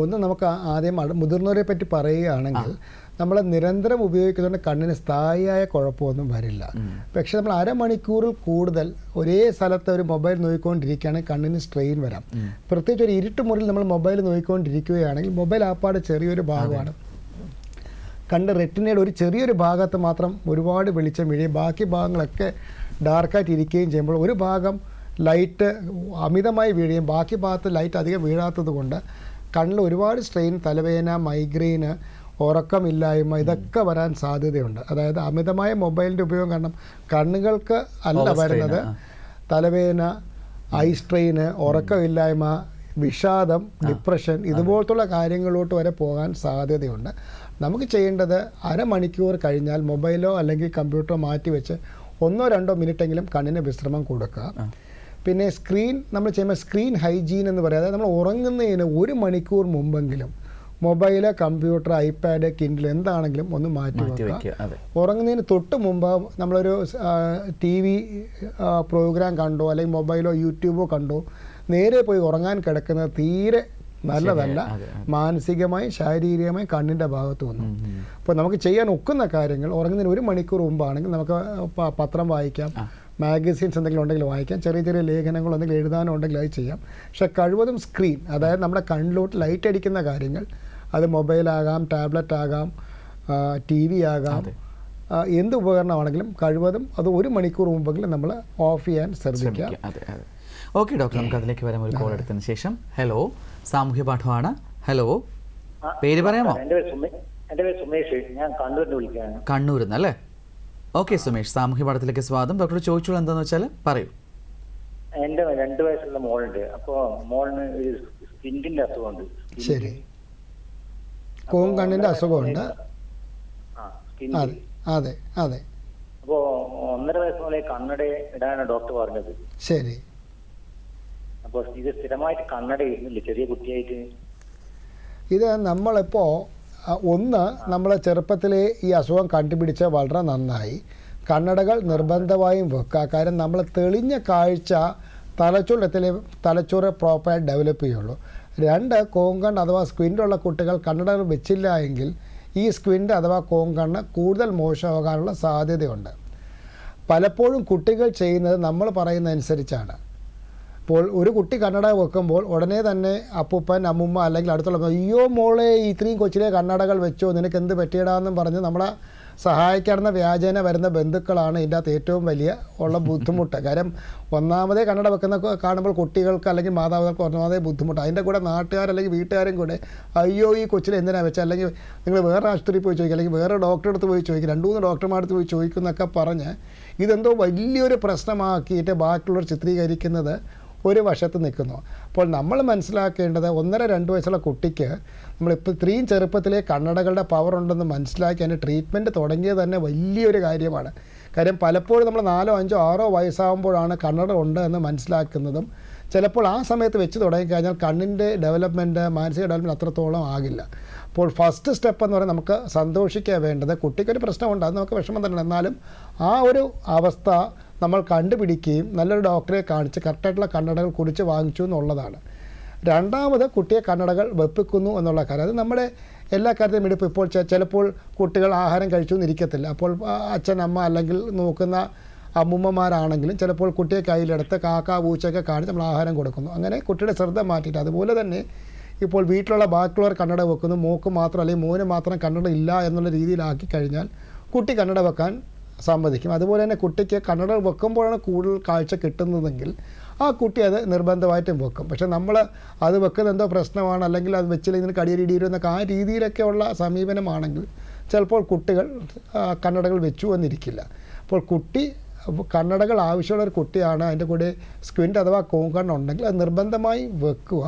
ഒന്ന്, നമുക്ക് ആദ്യം മുതിർന്നവരെ പറ്റി പറയുകയാണെങ്കിൽ നമ്മൾ നിരന്തരം ഉപയോഗിക്കുന്നതുകൊണ്ട് കണ്ണിന് സ്ഥായിയായ കുഴപ്പമൊന്നും വരില്ല. പക്ഷേ നമ്മൾ അരമണിക്കൂറിൽ കൂടുതൽ ഒരേ സ്ഥലത്ത് ഒരു മൊബൈൽ നോക്കിക്കൊണ്ടിരിക്കുകയാണെങ്കിൽ കണ്ണിന് സ്ട്രെയിൻ വരാം. പ്രത്യേകിച്ച് ഒരു ഇരുട്ട് മുറിയിൽ നമ്മൾ മൊബൈൽ നോക്കിക്കൊണ്ടിരിക്കുകയാണെങ്കിൽ മൊബൈൽ ആപ്പാട് ചെറിയൊരു ഭാഗമാണ്. കണ്ണ് റെറ്റിനയുടെ ഒരു ചെറിയൊരു ഭാഗത്ത് മാത്രം ഒരുപാട് വെളിച്ചം വീഴുകയും ബാക്കി ഭാഗങ്ങളൊക്കെ ഡാർക്കായിട്ട് ഇരിക്കുകയും ചെയ്യുമ്പോൾ ഒരു ഭാഗം ലൈറ്റ് അമിതമായി വീഴുകയും ബാക്കി ഭാഗത്ത് ലൈറ്റ് അധികം വീഴാത്തത് കൊണ്ട് കണ്ണിൽ ഒരുപാട് സ്ട്രെയിൻ, തലവേദന, മൈഗ്രെയിന്, ഉറക്കമില്ലായ്മ ഇതൊക്കെ വരാൻ സാധ്യതയുണ്ട്. അതായത് അമിതമായ മൊബൈലിൻ്റെ ഉപയോഗം കാരണം കണ്ണുകൾക്ക് അല്ല വരുന്നത്, തലവേദന, ഐ സ്ട്രെയിന്, ഉറക്കമില്ലായ്മ, വിഷാദം, ഡിപ്രഷൻ ഇതുപോലത്തുള്ള കാര്യങ്ങളിലോട്ട് വരെ പോകാൻ സാധ്യതയുണ്ട്. നമുക്ക് ചെയ്യേണ്ടത് അരമണിക്കൂർ കഴിഞ്ഞാൽ മൊബൈലോ അല്ലെങ്കിൽ കമ്പ്യൂട്ടറോ മാറ്റി വെച്ച് 1-2 മിനിറ്റെങ്കിലും കണ്ണിന് വിശ്രമം കൊടുക്കുക. പിന്നെ സ്ക്രീൻ നമ്മൾ ചെയ്യുമ്പോൾ സ്ക്രീൻ ഹൈജീൻ എന്ന് പറയുന്നത് നമ്മൾ ഉറങ്ങുന്നതിന് 1 മണിക്കൂർ മുമ്പെങ്കിലും മൊബൈല്, കമ്പ്യൂട്ടർ, ഐപാഡ്, കിൻഡിൽ എന്താണെങ്കിലും ഒന്ന് മാറ്റി വെക്കുക. ഉറങ്ങുന്നതിന് തൊട്ട് മുമ്പ് നമ്മളൊരു TV പ്രോഗ്രാം കണ്ടോ അല്ലെങ്കിൽ മൊബൈലോ യൂട്യൂബോ കണ്ടോ നേരെ പോയി ഉറങ്ങാൻ കിടക്കുന്നത് തീരെ നല്ലതല്ല. മാനസികമായി ശാരീരികമായി കണ്ണിൻ്റെ ഭാഗത്ത് വന്നു. അപ്പോൾ നമുക്ക് ചെയ്യാൻ ഒക്കുന്ന കാര്യങ്ങൾ ഉറങ്ങുന്നതിന് 1 മണിക്കൂർ മുമ്പാണെങ്കിൽ നമുക്ക് പത്രം വായിക്കാം, മാഗസീൻസ് എന്തെങ്കിലും ഉണ്ടെങ്കിൽ വായിക്കാം, ചെറിയ ചെറിയ ലേഖനങ്ങൾ എന്തെങ്കിലും എഴുതാനോ ഉണ്ടെങ്കിൽ അത് ചെയ്യാം. പക്ഷേ കഴിവതും സ്ക്രീൻ, അതായത് നമ്മുടെ കണ്ണിലോട്ട് ലൈറ്റ് അടിക്കുന്ന കാര്യങ്ങൾ, അത് മൊബൈലാകാം, ടാബ്ലറ്റ് ആകാം, TV ആകാം, എന്ത് ഉപകരണമാണെങ്കിലും കഴിവതും അത് 1 മണിക്കൂർ മുമ്പെങ്കിലും നമ്മൾ ഓഫ് ചെയ്യാൻ ശ്രദ്ധിക്കുക. ഓക്കെ ഡോക്ടർ, നമുക്ക് അതിലേക്ക് വരാം ഒരു കോൾ എടുത്തതിന് ശേഷം. ഹലോ, സാമൂഹ്യ പാഠമാണ്. ഹലോ, പേര് പറയാമോ? എൻ്റെ പേര് സുമേഷ്, ഞാൻ കണ്ണൂരിൽ വിളിക്കുകയാണ്. കണ്ണൂരിൽ നിന്ന് അല്ലേ? ഓക്കെ സുമേഷ്, സാമൂഹ്യ പാഠത്തിലേക്ക് സ്വാഗതം. ഡോക്ടർ ചോദിച്ചോളൂ, എന്താണെന്ന് വെച്ചാൽ പറയൂ. എൻ്റെ 2 വയസ്സുള്ള മോളുണ്ട്. അപ്പോൾ മോളിന് ഒരു സ്കിന്നിൻ്റെ അസുഖമുണ്ട്. ശരി, കണ്ണിൻ്റെ അസുഖമുണ്ട്. അതെ അതെ. അപ്പോൾ 1.5 വയസ്സ് മുതലേ കണ്ണട ഇടാനാണ് ഡോക്ടർ പറഞ്ഞത്. ശരി. അപ്പോൾ ഇത് സ്ഥിരമായിട്ട് കണ്ണട ഇടുന്നില്ല ചെറിയ കുട്ടിയായിട്ട്. ഇത് നമ്മളിപ്പോൾ നമ്മൾ ചെറുപ്പത്തിലെ ഈ അസുഖം കണ്ടുപിടിച്ച വളരെ നന്നായി. കണ്ണടകൾ നിർബന്ധമായും വെക്കുക. കാര്യം നമ്മൾ തെളിഞ്ഞ കാഴ്ച തലച്ചോറ് പ്രോപ്പറായിട്ട് ഡെവലപ്പ് ചെയ്യുള്ളൂ. 2, കോങ്കണ്ണ് അഥവാ സ്ക്വിൻ്റുള്ള കുട്ടികൾ കണ്ണടകൾ വെച്ചില്ല എങ്കിൽ ഈ സ്ക്വിൻ്റ് അഥവാ കോങ്കണ്ണ് കൂടുതൽ മോശമാകാനുള്ള സാധ്യതയുണ്ട്. പലപ്പോഴും കുട്ടികൾ ചെയ്യുന്നത് നമ്മൾ പറയുന്നതനുസരിച്ചാണ്. അപ്പോൾ ഒരു കുട്ടി കണ്ണട വെക്കുമ്പോൾ ഉടനെ തന്നെ അപ്പൂപ്പൻ, അമ്മുമ്മ അല്ലെങ്കിൽ അടുത്തുള്ള അയ്യോ മോളെ ഇത്രയും കൊച്ചിലെ കണ്ണടകൾ വെച്ചോ, നിനക്ക് എന്ത് പറ്റിയിടാന്നും പറഞ്ഞ് നമ്മളെ സഹായിക്കാവുന്ന വ്യാജേന വരുന്ന ബന്ധുക്കളാണ് ഇതിൻ്റെ അകത്ത് ഏറ്റവും വലിയ ഉള്ള ബുദ്ധിമുട്ട്. കാര്യം ഒന്നാമതേ കണ്ണട വെക്കുന്ന കാണുമ്പോൾ കുട്ടികൾക്ക് അല്ലെങ്കിൽ മാതാപിതാക്കൾക്ക് ഒന്നാമതേ ബുദ്ധിമുട്ട്. അതിൻ്റെ കൂടെ നാട്ടുകാരല്ലെങ്കിൽ വീട്ടുകാരും കൂടെ അയ്യോ ഈ കൊച്ചിൽ എന്തിനാണ് വെച്ചാൽ, അല്ലെങ്കിൽ നിങ്ങൾ വേറെ ആശുപത്രിയിൽ പോയി ചോദിക്കുക, അല്ലെങ്കിൽ വേറെ ഡോക്ടറെ അടുത്ത് പോയി ചോദിക്കുക, 2-3 ഡോക്ടർമാരുടെ പോയി ചോദിക്കുന്നൊക്കെ പറഞ്ഞ് ഇതെന്തോ വലിയൊരു പ്രശ്നമാക്കിയിട്ട് ബാക്കിയുള്ളവർ ചിത്രീകരിക്കുന്നത് ഒരു വശത്ത് നിൽക്കുന്നു. അപ്പോൾ നമ്മൾ മനസ്സിലാക്കേണ്ടത് 1.5-2 വയസ്സുള്ള കുട്ടിക്ക് നമ്മളിപ്പോൾ ഇത്രയും ചെറുപ്പത്തിലെ കണ്ണടകളുടെ പവർ ഉണ്ടെന്ന് മനസ്സിലാക്കി അതിൻ്റെ ട്രീറ്റ്മെൻറ്റ് തുടങ്ങിയത് തന്നെ വലിയൊരു കാര്യമാണ്. കാര്യം പലപ്പോഴും നമ്മൾ 4, 5, 6 വയസ്സാകുമ്പോഴാണ് കണ്ണട ഉണ്ട് എന്ന് മനസ്സിലാക്കുന്നതും ചിലപ്പോൾ ആ സമയത്ത് വെച്ച് തുടങ്ങിക്കഴിഞ്ഞാൽ കണ്ണിൻ്റെ ഡെവലപ്മെൻറ്റ്, മാനസിക ഡെവലപ്മെൻറ്റ് അത്രത്തോളം ആകില്ല. അപ്പോൾ ഫസ്റ്റ് സ്റ്റെപ്പ് എന്ന് പറയുന്നത് നമുക്ക് സന്തോഷിക്കുക വേണ്ടത്. കുട്ടിക്കൊരു പ്രശ്നമുണ്ട്, അത് നമുക്ക് വിഷമം തന്നെ, എന്നാലും ആ ഒരു അവസ്ഥ നമ്മൾ കണ്ടുപിടിക്കുകയും നല്ലൊരു ഡോക്ടറെ കാണിച്ച് കറക്റ്റായിട്ടുള്ള കണ്ണടകൾ കുറിച്ച് വാങ്ങിച്ചു എന്നുള്ളതാണ്. രണ്ടാമത് കുട്ടിയെ കണ്ണടകൾ വെപ്പിക്കുന്നു എന്നുള്ള കാര്യം, അത് നമ്മുടെ എല്ലാ കാര്യത്തിലും എടുപ്പ്. ഇപ്പോൾ ചിലപ്പോൾ കുട്ടികൾ ആഹാരം കഴിച്ചു എന്നിരിക്കത്തില്ല. അപ്പോൾ അച്ഛൻ, അമ്മ അല്ലെങ്കിൽ നോക്കുന്ന അമ്മുമ്മമാരാണെങ്കിലും ചിലപ്പോൾ കുട്ടിയെ കയ്യിലെടുത്ത് കാക്ക, പൂച്ചയൊക്കെ കാണിച്ച് നമ്മൾ ആഹാരം കൊടുക്കുന്നു. അങ്ങനെ കുട്ടിയുടെ ശ്രദ്ധ മാറ്റിയിട്ട്, അതുപോലെ തന്നെ ഇപ്പോൾ വീട്ടിലുള്ള ബാക്കിയുള്ളവർ കണ്ണട വെക്കുന്നു, മോക്ക് മാത്രം അല്ലെങ്കിൽ മോന് മാത്രം കണ്ണട ഇല്ല എന്നുള്ള രീതിയിലാക്കി കഴിഞ്ഞാൽ കുട്ടി കണ്ണട വെക്കാൻ സമ്മതിക്കും. അതുപോലെ തന്നെ കുട്ടിക്ക് കണ്ണട വെക്കുമ്പോഴാണ് കൂടുതൽ കാഴ്ച കിട്ടുന്നതെങ്കിൽ ആ കുട്ടി അത് നിർബന്ധമായിട്ടും വെക്കും. പക്ഷേ നമ്മൾ അത് വെക്കുന്നത് എന്തോ പ്രശ്നമാണ്, അല്ലെങ്കിൽ അത് വെച്ചില്ലെങ്കിൽ കടിയരിടിയിരും എന്നൊക്കെ ആ രീതിയിലൊക്കെയുള്ള സമീപനമാണെങ്കിൽ ചിലപ്പോൾ കുട്ടികൾ കണ്ണടകൾ വെച്ചു എന്നിരിക്കില്ല. അപ്പോൾ കുട്ടി കണ്ണടകൾ ആവശ്യമുള്ള ഒരു കുട്ടിയാണ്, അതിൻ്റെ കൂടെ സ്ക്വിൻ്റ് അഥവാ കോങ്കണ്ണുണ്ടെങ്കിൽ അത് നിർബന്ധമായി വെക്കുക,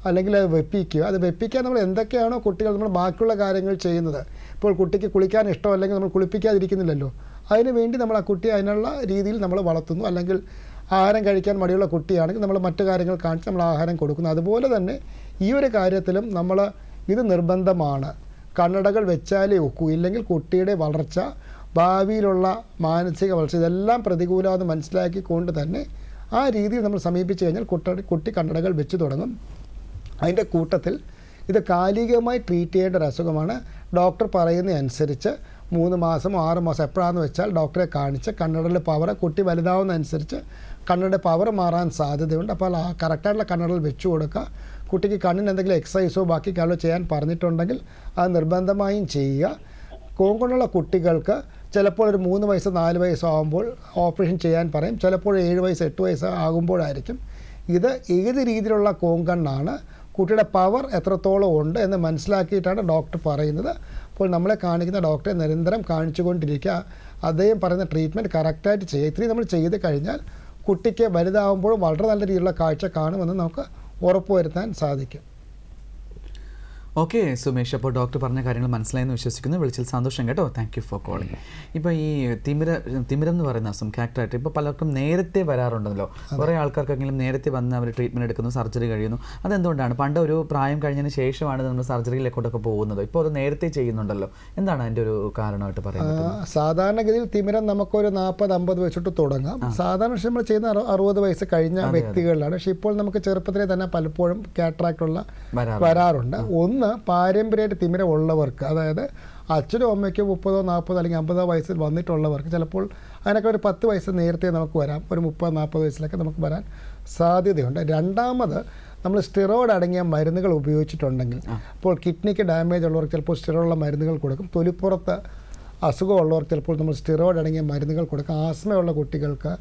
അല്ലെങ്കിൽ അത് വെപ്പിക്കുക. അത് വെപ്പിക്കാൻ നമ്മൾ എന്തൊക്കെയാണോ കുട്ടികൾ നമ്മൾ ബാക്കിയുള്ള കാര്യങ്ങൾ ചെയ്യുന്നത്, ഇപ്പോൾ കുട്ടിക്ക് കുളിക്കാൻ ഇഷ്ടമല്ലെങ്കിൽ നമ്മൾ കുളിപ്പിക്കാതിരിക്കുന്നില്ലല്ലോ, അതിന് വേണ്ടി നമ്മൾ ആ കുട്ടിയെ അതിനുള്ള രീതിയിൽ നമ്മൾ വളർത്തുന്നു. അല്ലെങ്കിൽ ആഹാരം കഴിക്കാൻ മടിയുള്ള കുട്ടിയാണെങ്കിൽ നമ്മൾ മറ്റു കാര്യങ്ങൾ കാണിച്ച് നമ്മൾ ആഹാരം കൊടുക്കുന്നു. അതുപോലെ തന്നെ ഈ ഒരു കാര്യത്തിലും നമ്മൾ ഇത് നിർബന്ധമാണ്, കണ്ണടകൾ വെച്ചാലേ ഒക്കൂ, ഇല്ലെങ്കിൽ കുട്ടിയുടെ വളർച്ച, ഭാവിയിലുള്ള മാനസിക വളർച്ച ഇതെല്ലാം പ്രതികൂലമെന്ന് മനസ്സിലാക്കിക്കൊണ്ട് തന്നെ ആ രീതിയിൽ നമ്മൾ സമീപിച്ചു കഴിഞ്ഞാൽ കുട്ടി കണ്ണടകൾ വെച്ച് തുടങ്ങും. അതിൻ്റെ കൂട്ടത്തിൽ ഇത് കാലികമായി ട്രീറ്റ് ചെയ്യേണ്ട ഒരു അസുഖമാണ്. ഡോക്ടർ പറയുന്നതനുസരിച്ച് 3 മാസം 6 മാസം എപ്പോഴാണെന്ന് വെച്ചാൽ ഡോക്ടറെ കാണിച്ച് കണ്ണടയുടെ പവർ കുട്ടി വലുതാവുന്നതനുസരിച്ച് കണ്ണടയുടെ പവർ മാറാൻ സാധ്യതയുണ്ട്. അപ്പോൾ ആ കറക്റ്റായിട്ടുള്ള കണ്ണടകൾ വെച്ചു കൊടുക്കുക. കുട്ടിക്ക് കണ്ണിന് എന്തെങ്കിലും എക്സസൈസോ ബാക്കി കാര്യങ്ങളോ ചെയ്യാൻ പറഞ്ഞിട്ടുണ്ടെങ്കിൽ അത് നിർബന്ധമായും ചെയ്യുക. കോങ്കണ്ണുള്ള കുട്ടികൾക്ക് ചിലപ്പോൾ ഒരു 3 വയസ്സ് 4 വയസ്സാകുമ്പോൾ ഓപ്പറേഷൻ ചെയ്യാൻ പറയും, ചിലപ്പോൾ 7 വയസ്സ് 8 വയസ്സ് ആകുമ്പോഴായിരിക്കും. ഇത് ഏത് രീതിയിലുള്ള കോങ്കണ്ണാണ്, കുട്ടിയുടെ പവർ എത്രത്തോളം ഉണ്ട് എന്ന് മനസ്സിലാക്കിയിട്ടാണ് ഡോക്ടർ പറയുന്നത്. അപ്പോൾ നമ്മളെ കാണിക്കുന്ന ഡോക്ടറെ നിരന്തരം കാണിച്ചുകൊണ്ടിരിക്കുക, അദ്ദേഹം പറയുന്ന ട്രീറ്റ്മെൻറ്റ് കറക്റ്റായിട്ട് ചെയ്യുക. ഇത്രയും നമ്മൾ ചെയ്ത് കഴിഞ്ഞാൽ കുട്ടിക്ക് വലുതാകുമ്പോഴും വളരെ നല്ല രീതിയിലുള്ള കാഴ്ച കാണുമെന്ന് നമുക്ക് ഉറപ്പുവരുത്താൻ സാധിക്കും. ഓക്കെ സുമേഷ്, അപ്പോൾ ഡോക്ടർ പറഞ്ഞ കാര്യങ്ങൾ മനസ്സിലായെന്ന് വിശ്വസിക്കുന്നു. വിളിച്ചതിൽ സന്തോഷം കേട്ടോ. Thank you for calling. ഇപ്പോൾ ഈ തിമിരം എന്ന് പറയുന്ന അസുഖം കാറ്ററാക്ട് ഇപ്പോൾ പലർക്കും നേരത്തെ വരാറുണ്ടല്ലോ. കുറേ ആൾക്കാർക്കെങ്കിലും നേരത്തെ വന്ന് അവർ ട്രീറ്റ്മെൻറ്റ് എടുക്കുന്നു, സർജറി കഴിയുന്നു. അതെന്തുകൊണ്ടാണ്? പണ്ട് ഒരു പ്രായം കഴിഞ്ഞതിന് ശേഷമാണ് നമ്മൾ സർജറിയിലേക്കോട്ടൊക്കെ പോകുന്നത്. ഇപ്പോൾ അത് നേരത്തെ ചെയ്യുന്നുണ്ടല്ലോ. എന്താണ് അതിൻ്റെ ഒരു കാരണമായിട്ട് പറയുന്നത്? സാധാരണഗതിയിൽ തിമിരം നമുക്കൊരു 40-50 വെച്ചിട്ട് തുടങ്ങാം. സാധാരണ നമ്മൾ ചെയ്യുന്ന 60 വയസ്സ് കഴിഞ്ഞ വ്യക്തികളിലാണ്. പക്ഷേ ഇപ്പോൾ നമുക്ക് ചെറുപ്പത്തിലെ തന്നെ പലപ്പോഴും കാറ്ററാക്റ്റുള്ള വരാറുണ്ട്. ഒന്ന്, പാരമ്പര്യമായിട്ട് തിമിരം ഉള്ളവർക്ക്, അതായത് അച്ഛനും അമ്മയ്ക്കും 30, 40 അല്ലെങ്കിൽ 50 വയസ്സിൽ വന്നിട്ടുള്ളവർക്ക് ചിലപ്പോൾ അതിനൊക്കെ ഒരു 10 വയസ്സ് നേരത്തെ നമുക്ക് വരാം. ഒരു 30, 40 വയസ്സിലൊക്കെ നമുക്ക് വരാൻ സാധ്യതയുണ്ട്. രണ്ടാമത്, നമ്മൾ സ്റ്റിറോയിഡ് അടങ്ങിയ മരുന്നുകൾ ഉപയോഗിച്ചിട്ടുണ്ടെങ്കിൽ, അപ്പോൾ കിഡ്നിക്ക് ഡാമേജ് ഉള്ളവർക്ക് ചിലപ്പോൾ സ്റ്റിറോയിഡുള്ള മരുന്നുകൾ കൊടുക്കും. തൊലിപ്പുറത്ത് അസുഖമുള്ളവർക്ക് ചിലപ്പോൾ നമ്മൾ സ്റ്റിറോയിഡ് അടങ്ങിയ മരുന്നുകൾ കൊടുക്കും. ആസ്മയുള്ള കുട്ടികൾക്ക്,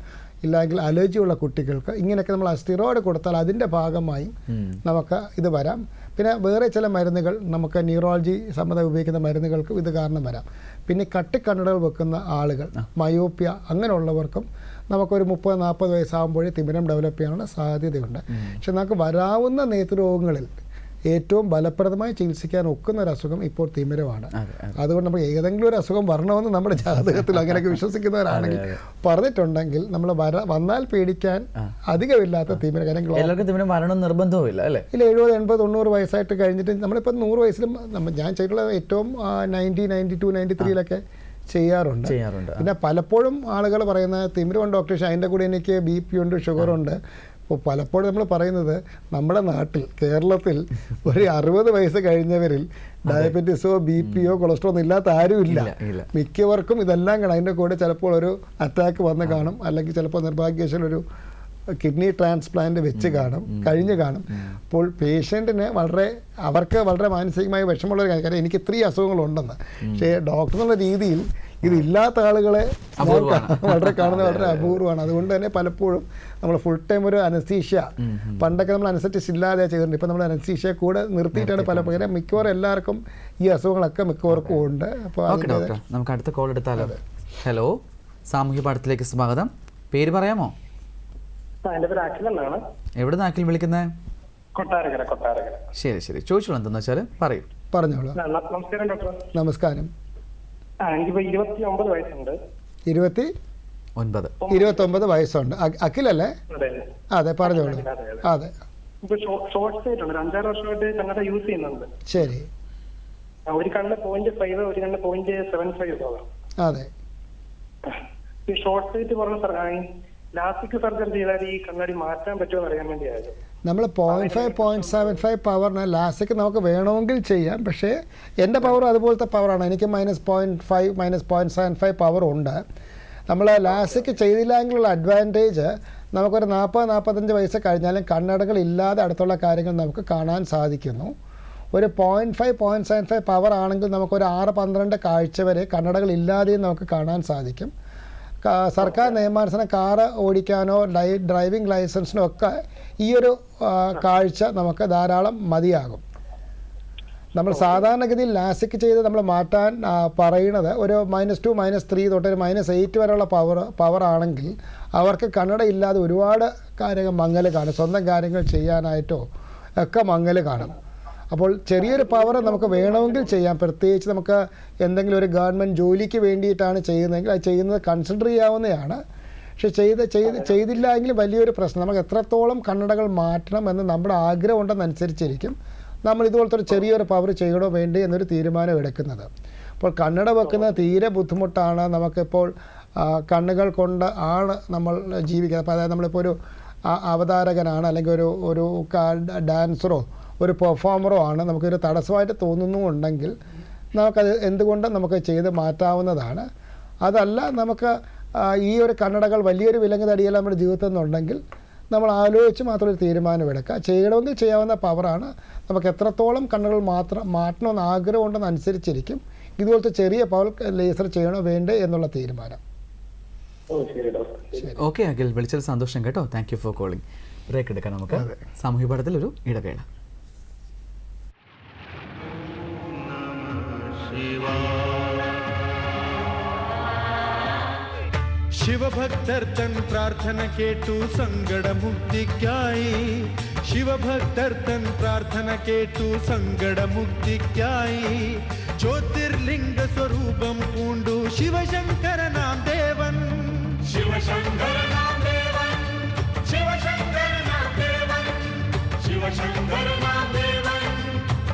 ഇല്ലെങ്കിൽ അലർജി ഉള്ള കുട്ടികൾക്ക്, ഇങ്ങനെയൊക്കെ നമ്മൾ ആ സ്റ്റിറോയിഡ് കൊടുത്താൽ അതിൻ്റെ ഭാഗമായി നമുക്ക് ഇത് വരാം. പിന്നെ വേറെ ചില മരുന്നുകൾ, നമുക്ക് ന്യൂറോളജി സംബന്ധം ഉപയോഗിക്കുന്ന മരുന്നുകൾക്ക് ഇത് കാരണം വരാം. പിന്നെ കട്ടിക്കണ്ണടകൾ വെക്കുന്ന ആളുകൾ, മയോപ്യ, അങ്ങനെയുള്ളവർക്കും നമുക്കൊരു 30-40 വയസ്സാകുമ്പോഴേ തിമിരം ഡെവലപ്പ് ചെയ്യാനുള്ള സാധ്യതയുണ്ട്. പക്ഷെ നമുക്ക് വരാവുന്ന നേത്രരോഗങ്ങളിൽ ഏറ്റവും ഫലപ്രദമായി ചികിത്സിക്കാൻ ഒക്കുന്ന ഒരു അസുഖം ഇപ്പോൾ തിമിരമാണ്. അതുകൊണ്ട് നമ്മൾ ഏതെങ്കിലും ഒരു അസുഖം വരണമെന്ന് നമ്മുടെ ജാതകത്തിൽ അങ്ങനെയൊക്കെ വിശ്വസിക്കുന്നവരാണെങ്കിൽ പറഞ്ഞിട്ടുണ്ടെങ്കിൽ നമ്മൾ വന്നാൽ പേടിക്കാൻ അധികമില്ലാത്ത തിമിരം. എല്ലാവർക്കും തിമിരം വരണം നിർബന്ധവുമില്ല അല്ലേ? ഇല്ല, 70, 80, 90 വയസ്സായിട്ട് കഴിഞ്ഞിട്ട് നമ്മളിപ്പോൾ 100 വയസ്സിലും ഞാൻ ചെയ്തിട്ടുള്ള ഏറ്റവും 90, 92, 93 ചെയ്യാറുണ്ട്. പിന്നെ പലപ്പോഴും ആളുകൾ പറയുന്ന തിമിരമുണ്ട് ഡോക്ടർ, അതിൻ്റെ കൂടെ എനിക്ക് BP ഉണ്ട്, ഷുഗറുണ്ട്. അപ്പോൾ പലപ്പോഴും നമ്മൾ പറയുന്നത് നമ്മുടെ നാട്ടിൽ, കേരളത്തിൽ ഒരു 60 വയസ്സ് കഴിഞ്ഞവരിൽ ഡയബറ്റീസോ BP കൊളസ്ട്രോളോ ഒന്നും ഇല്ലാത്ത ആരുമില്ല. മിക്കവർക്കും ഇതെല്ലാം കാണും. അതിൻ്റെ കൂടെ ചിലപ്പോൾ ഒരു അറ്റാക്ക് വന്ന് കാണും, അല്ലെങ്കിൽ ചിലപ്പോൾ നിർഭാഗ്യവശാൽ ഒരു കിഡ്നി ട്രാൻസ്പ്ലാന്റ് വെച്ച് കഴിഞ്ഞ് കാണും. അപ്പോൾ പേഷ്യൻറ്റിന് അവർക്ക് വളരെ മാനസികമായി വിഷമമുള്ളൊരു കാര്യം, എനിക്ക് ഇത്രയും അസുഖങ്ങളുണ്ടെന്ന്. പക്ഷേ ഡോക്ടർ എന്നുള്ള രീതിയിൽ ഇതില്ലാത്ത ആളുകളെ വളരെ കാണുന്നത് വളരെ അപൂർവമാണ്. അതുകൊണ്ട് തന്നെ പലപ്പോഴും നമ്മൾ ഫുൾ ടൈം ഒരു അനസ്തീഷ്യ, പണ്ടൊക്കെ നമ്മൾ അനസ്തറ്റിസ്റ്റ് ഇല്ലാതെ ചെയ്തിട്ടുണ്ട്. ഇപ്പം നമ്മൾ അനസ്തീഷ്യ കൂടെ നിർത്തിയിട്ടാണ് പലപ്പോഴും മിക്കവാറും എല്ലാവർക്കും ഈ അസുഖങ്ങളൊക്കെ മിക്കവർക്കും ഉണ്ട്. അപ്പോൾ നമുക്ക് അടുത്ത കോൾ എടുത്താലോ? ഹലോ, സാമൂഹ്യ പാഠത്തിലേക്ക് സ്വാഗതം. പേര് പറയാമോ? എൻ്റെ പേര് അഖിൽ എന്നാണ്. എവിടെ നിന്ന് അഖിൽ വിളിക്കുന്നത്? കൊട്ടാരക്കര. ശരി, ചോദിച്ചോളൂ. എന്തെന്ന് വെച്ചാൽ പറയൂ. പറഞ്ഞോളൂ. നമസ്കാരം ഡോക്ടർ. നമസ്കാരം. എനിക്കിപ്പോ 29 വയസ്സുണ്ട്. 29 വയസ്സുണ്ട്. അഖിലല്ലേ? അതെ, പറഞ്ഞോളൂ. അതെ, ഇപ്പൊ ഷോർട്ട് സൈറ്റ് ഉണ്ട്. 5-6 വർഷമായിട്ട് കണ്ണട യൂസ് ചെയ്യുന്നുണ്ട്. ശരി. ഒരു കണ്ണ് 0.5, ഒരു കണ്ണ് 0.75. അതെ. ഈ ഷോർട്ട് സൈറ്റ് പറഞ്ഞ ലാസ്റ്റിക് സർജറി ചെയ്താൽ ഈ കണ്ണാടി മാറ്റാൻ പറ്റുമോ എന്ന് അറിയാൻ വേണ്ടിയായിരുന്നു. നമ്മൾ 0.5, 0.75 പവറിന് ലാസ്റ്റിക്ക് നമുക്ക് വേണമെങ്കിൽ ചെയ്യാം. പക്ഷേ എൻ്റെ പവർ അതുപോലത്തെ പവറാണ്. എനിക്ക് -0.5, -0.75 പവർ ഉണ്ട്. നമ്മൾ ലാസ്റ്റിക്ക് ചെയ്തില്ലെങ്കിലുള്ള അഡ്വാൻറ്റേജ്, നമുക്കൊരു 40-45 വയസ്സ് കഴിഞ്ഞാലും കണ്ണടകൾ ഇല്ലാതെ അടുത്തുള്ള കാര്യങ്ങൾ നമുക്ക് കാണാൻ സാധിക്കുന്നു. ഒരു 0.5, 0.75 പവർ ആണെങ്കിൽ നമുക്കൊരു 6-12 കാഴ്ച വരെ കണ്ണടകൾ ഇല്ലാതെയും നമുക്ക് കാണാൻ സാധിക്കും. സർക്കാർ നിയമാനുസരണം കാറ് ഓടിക്കാനോ ഡ്രൈവിംഗ് ലൈസൻസിനോ ഒക്കെ ഈ ഒരു കാഴ്ച നമുക്ക് ധാരാളം മതിയാകും. നമ്മൾ സാധാരണഗതിയിൽ ലാസിക് ചെയ്ത് നമ്മൾ മാറ്റാൻ പറയുന്നത് ഒരു -2, -3 തൊട്ട് ഒരു -8 വരെയുള്ള പവർ ആണെങ്കിൽ അവർക്ക് കണ്ണട ഇല്ലാതെ ഒരുപാട് കാര്യങ്ങൾ മങ്ങൽ കാണും. സ്വന്തം കാര്യങ്ങൾ ചെയ്യാനായിട്ടോ ഒക്കെ മങ്ങൽ കാണും. അപ്പോൾ ചെറിയൊരു പവർ നമുക്ക് വേണമെങ്കിൽ ചെയ്യാം. പ്രത്യേകിച്ച് നമുക്ക് എന്തെങ്കിലും ഒരു ഗവൺമെൻറ് ജോലിക്ക് വേണ്ടിയിട്ടാണ് ചെയ്യുന്നതെങ്കിൽ അത് ചെയ്യുന്നത് കൺസിഡർ ചെയ്യാവുന്നതാണ്. പക്ഷെ ചെയ്തില്ല എങ്കിൽ വലിയൊരു പ്രശ്നം. നമുക്ക് എത്രത്തോളം കണ്ണടകൾ മാറ്റണം എന്ന് നമ്മുടെ ആഗ്രഹം ഉണ്ടെന്നനുസരിച്ചിരിക്കും നമ്മൾ ഇതുപോലത്തെ ഒരു ചെറിയൊരു പവർ ചെയ്യണോ വേണ്ടേ എന്നൊരു തീരുമാനം എടുക്കുന്നത്. അപ്പോൾ കണ്ണട വെക്കുന്നത് തീരെ ബുദ്ധിമുട്ടാണ്. നമുക്കിപ്പോൾ കണ്ണുകൾ കൊണ്ട് ആണ് നമ്മൾ ജീവിക്കുന്നത്. അപ്പോൾ അതായത് നമ്മളിപ്പോൾ ഒരു അവതാരകനാണ്, അല്ലെങ്കിൽ ഒരു ഡാൻസറോ ഒരു പെർഫോമറോ ആണ്, നമുക്കൊരു തടസ്സമായിട്ട് തോന്നുന്നുണ്ടെങ്കിൽ നമുക്കത് എന്തുകൊണ്ടും നമുക്ക് ചെയ്ത് മാറ്റാവുന്നതാണ്. അതല്ല, നമുക്ക് ഈ ഒരു കണ്ണടകൾ വലിയൊരു വിലങ്ങ് തടിയല്ല നമ്മുടെ ജീവിതത്തിൽ നിന്നുണ്ടെങ്കിൽ നമ്മൾ ആലോചിച്ച് മാത്രം ഒരു തീരുമാനമെടുക്കുക. ചെയ്യണമെങ്കിൽ ചെയ്യാവുന്ന പവറാണ്. നമുക്ക് എത്രത്തോളം കണ്ണുകൾ മാറ്റണമെന്ന് ആഗ്രഹം ഉണ്ടെന്നനുസരിച്ചിരിക്കും ഇതുപോലത്തെ ചെറിയ പവർ ലേസർ ചെയ്യണോ വേണ്ടേ എന്നുള്ള തീരുമാനം. ഓക്കെ അഖിൽ, വിളിച്ചത് സന്തോഷം കേട്ടോ. Thank you for calling. Break എടുക്കാം നമുക്ക്. സാമൂഹ്യ പാഠത്തിൽ ഒരു ഇടവേള. ശിവഭക്തർ തൻ പ്രാർത്ഥന കേട്ടു സങ്കടമുക്തിക്കായി. ശിവഭക്തർ തൻ പ്രാർത്ഥന കേട്ടു സങ്കടമുക്തിക്കായി. ജ്യോതിർലിംഗ സ്വരൂപം പൂണ്ടു ശിവശങ്കരനാം ദേവൻ. ശിവശങ്കരനാം ദേവൻ, ശിവശങ്കരനാം ദേവൻ, ശിവശങ്കരനാം ദേവൻ,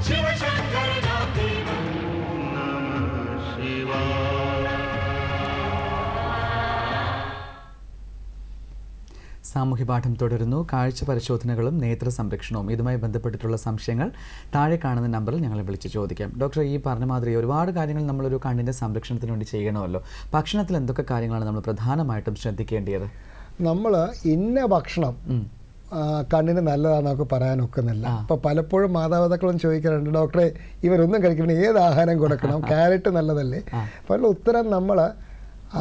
ശിവശങ്കരനാം ദേവൻ. നമഃ ശിവായ. സാമൂഹ്യ പാഠം തുടരുന്നു. കാഴ്ച പരിശോധനകളും നേത്ര സംരക്ഷണവും ഇതുമായി ബന്ധപ്പെട്ടിട്ടുള്ള സംശയങ്ങൾ താഴെ കാണുന്ന നമ്പറിൽ ഞങ്ങളെ വിളിച്ച് ചോദിക്കാം. ഡോക്ടർ, ഈ പറഞ്ഞ മാതിരി ഒരുപാട് കാര്യങ്ങൾ നമ്മളൊരു കണ്ണിൻ്റെ സംരക്ഷണത്തിന് വേണ്ടി ചെയ്യണമല്ലോ. ഭക്ഷണത്തിൽ എന്തൊക്കെ കാര്യങ്ങളാണ് നമ്മൾ പ്രധാനമായിട്ടും ശ്രദ്ധിക്കേണ്ടത്? നമ്മൾ ഇന്ന ഭക്ഷണം കണ്ണിന് നല്ലതാണെന്നൊക്കെ പറയാൻ ഒക്കുന്നില്ല. അപ്പോൾ പലപ്പോഴും മാതാപിതാക്കളും ചോദിക്കാറുണ്ട്, ഡോക്ടറെ ഇവരൊന്നും കഴിക്കണം, ഏത് ആഹാരം കൊടുക്കണം, ക്യാരറ്റ് നല്ലതല്ലേ? അപ്പോൾ ഉത്തരം നമ്മൾ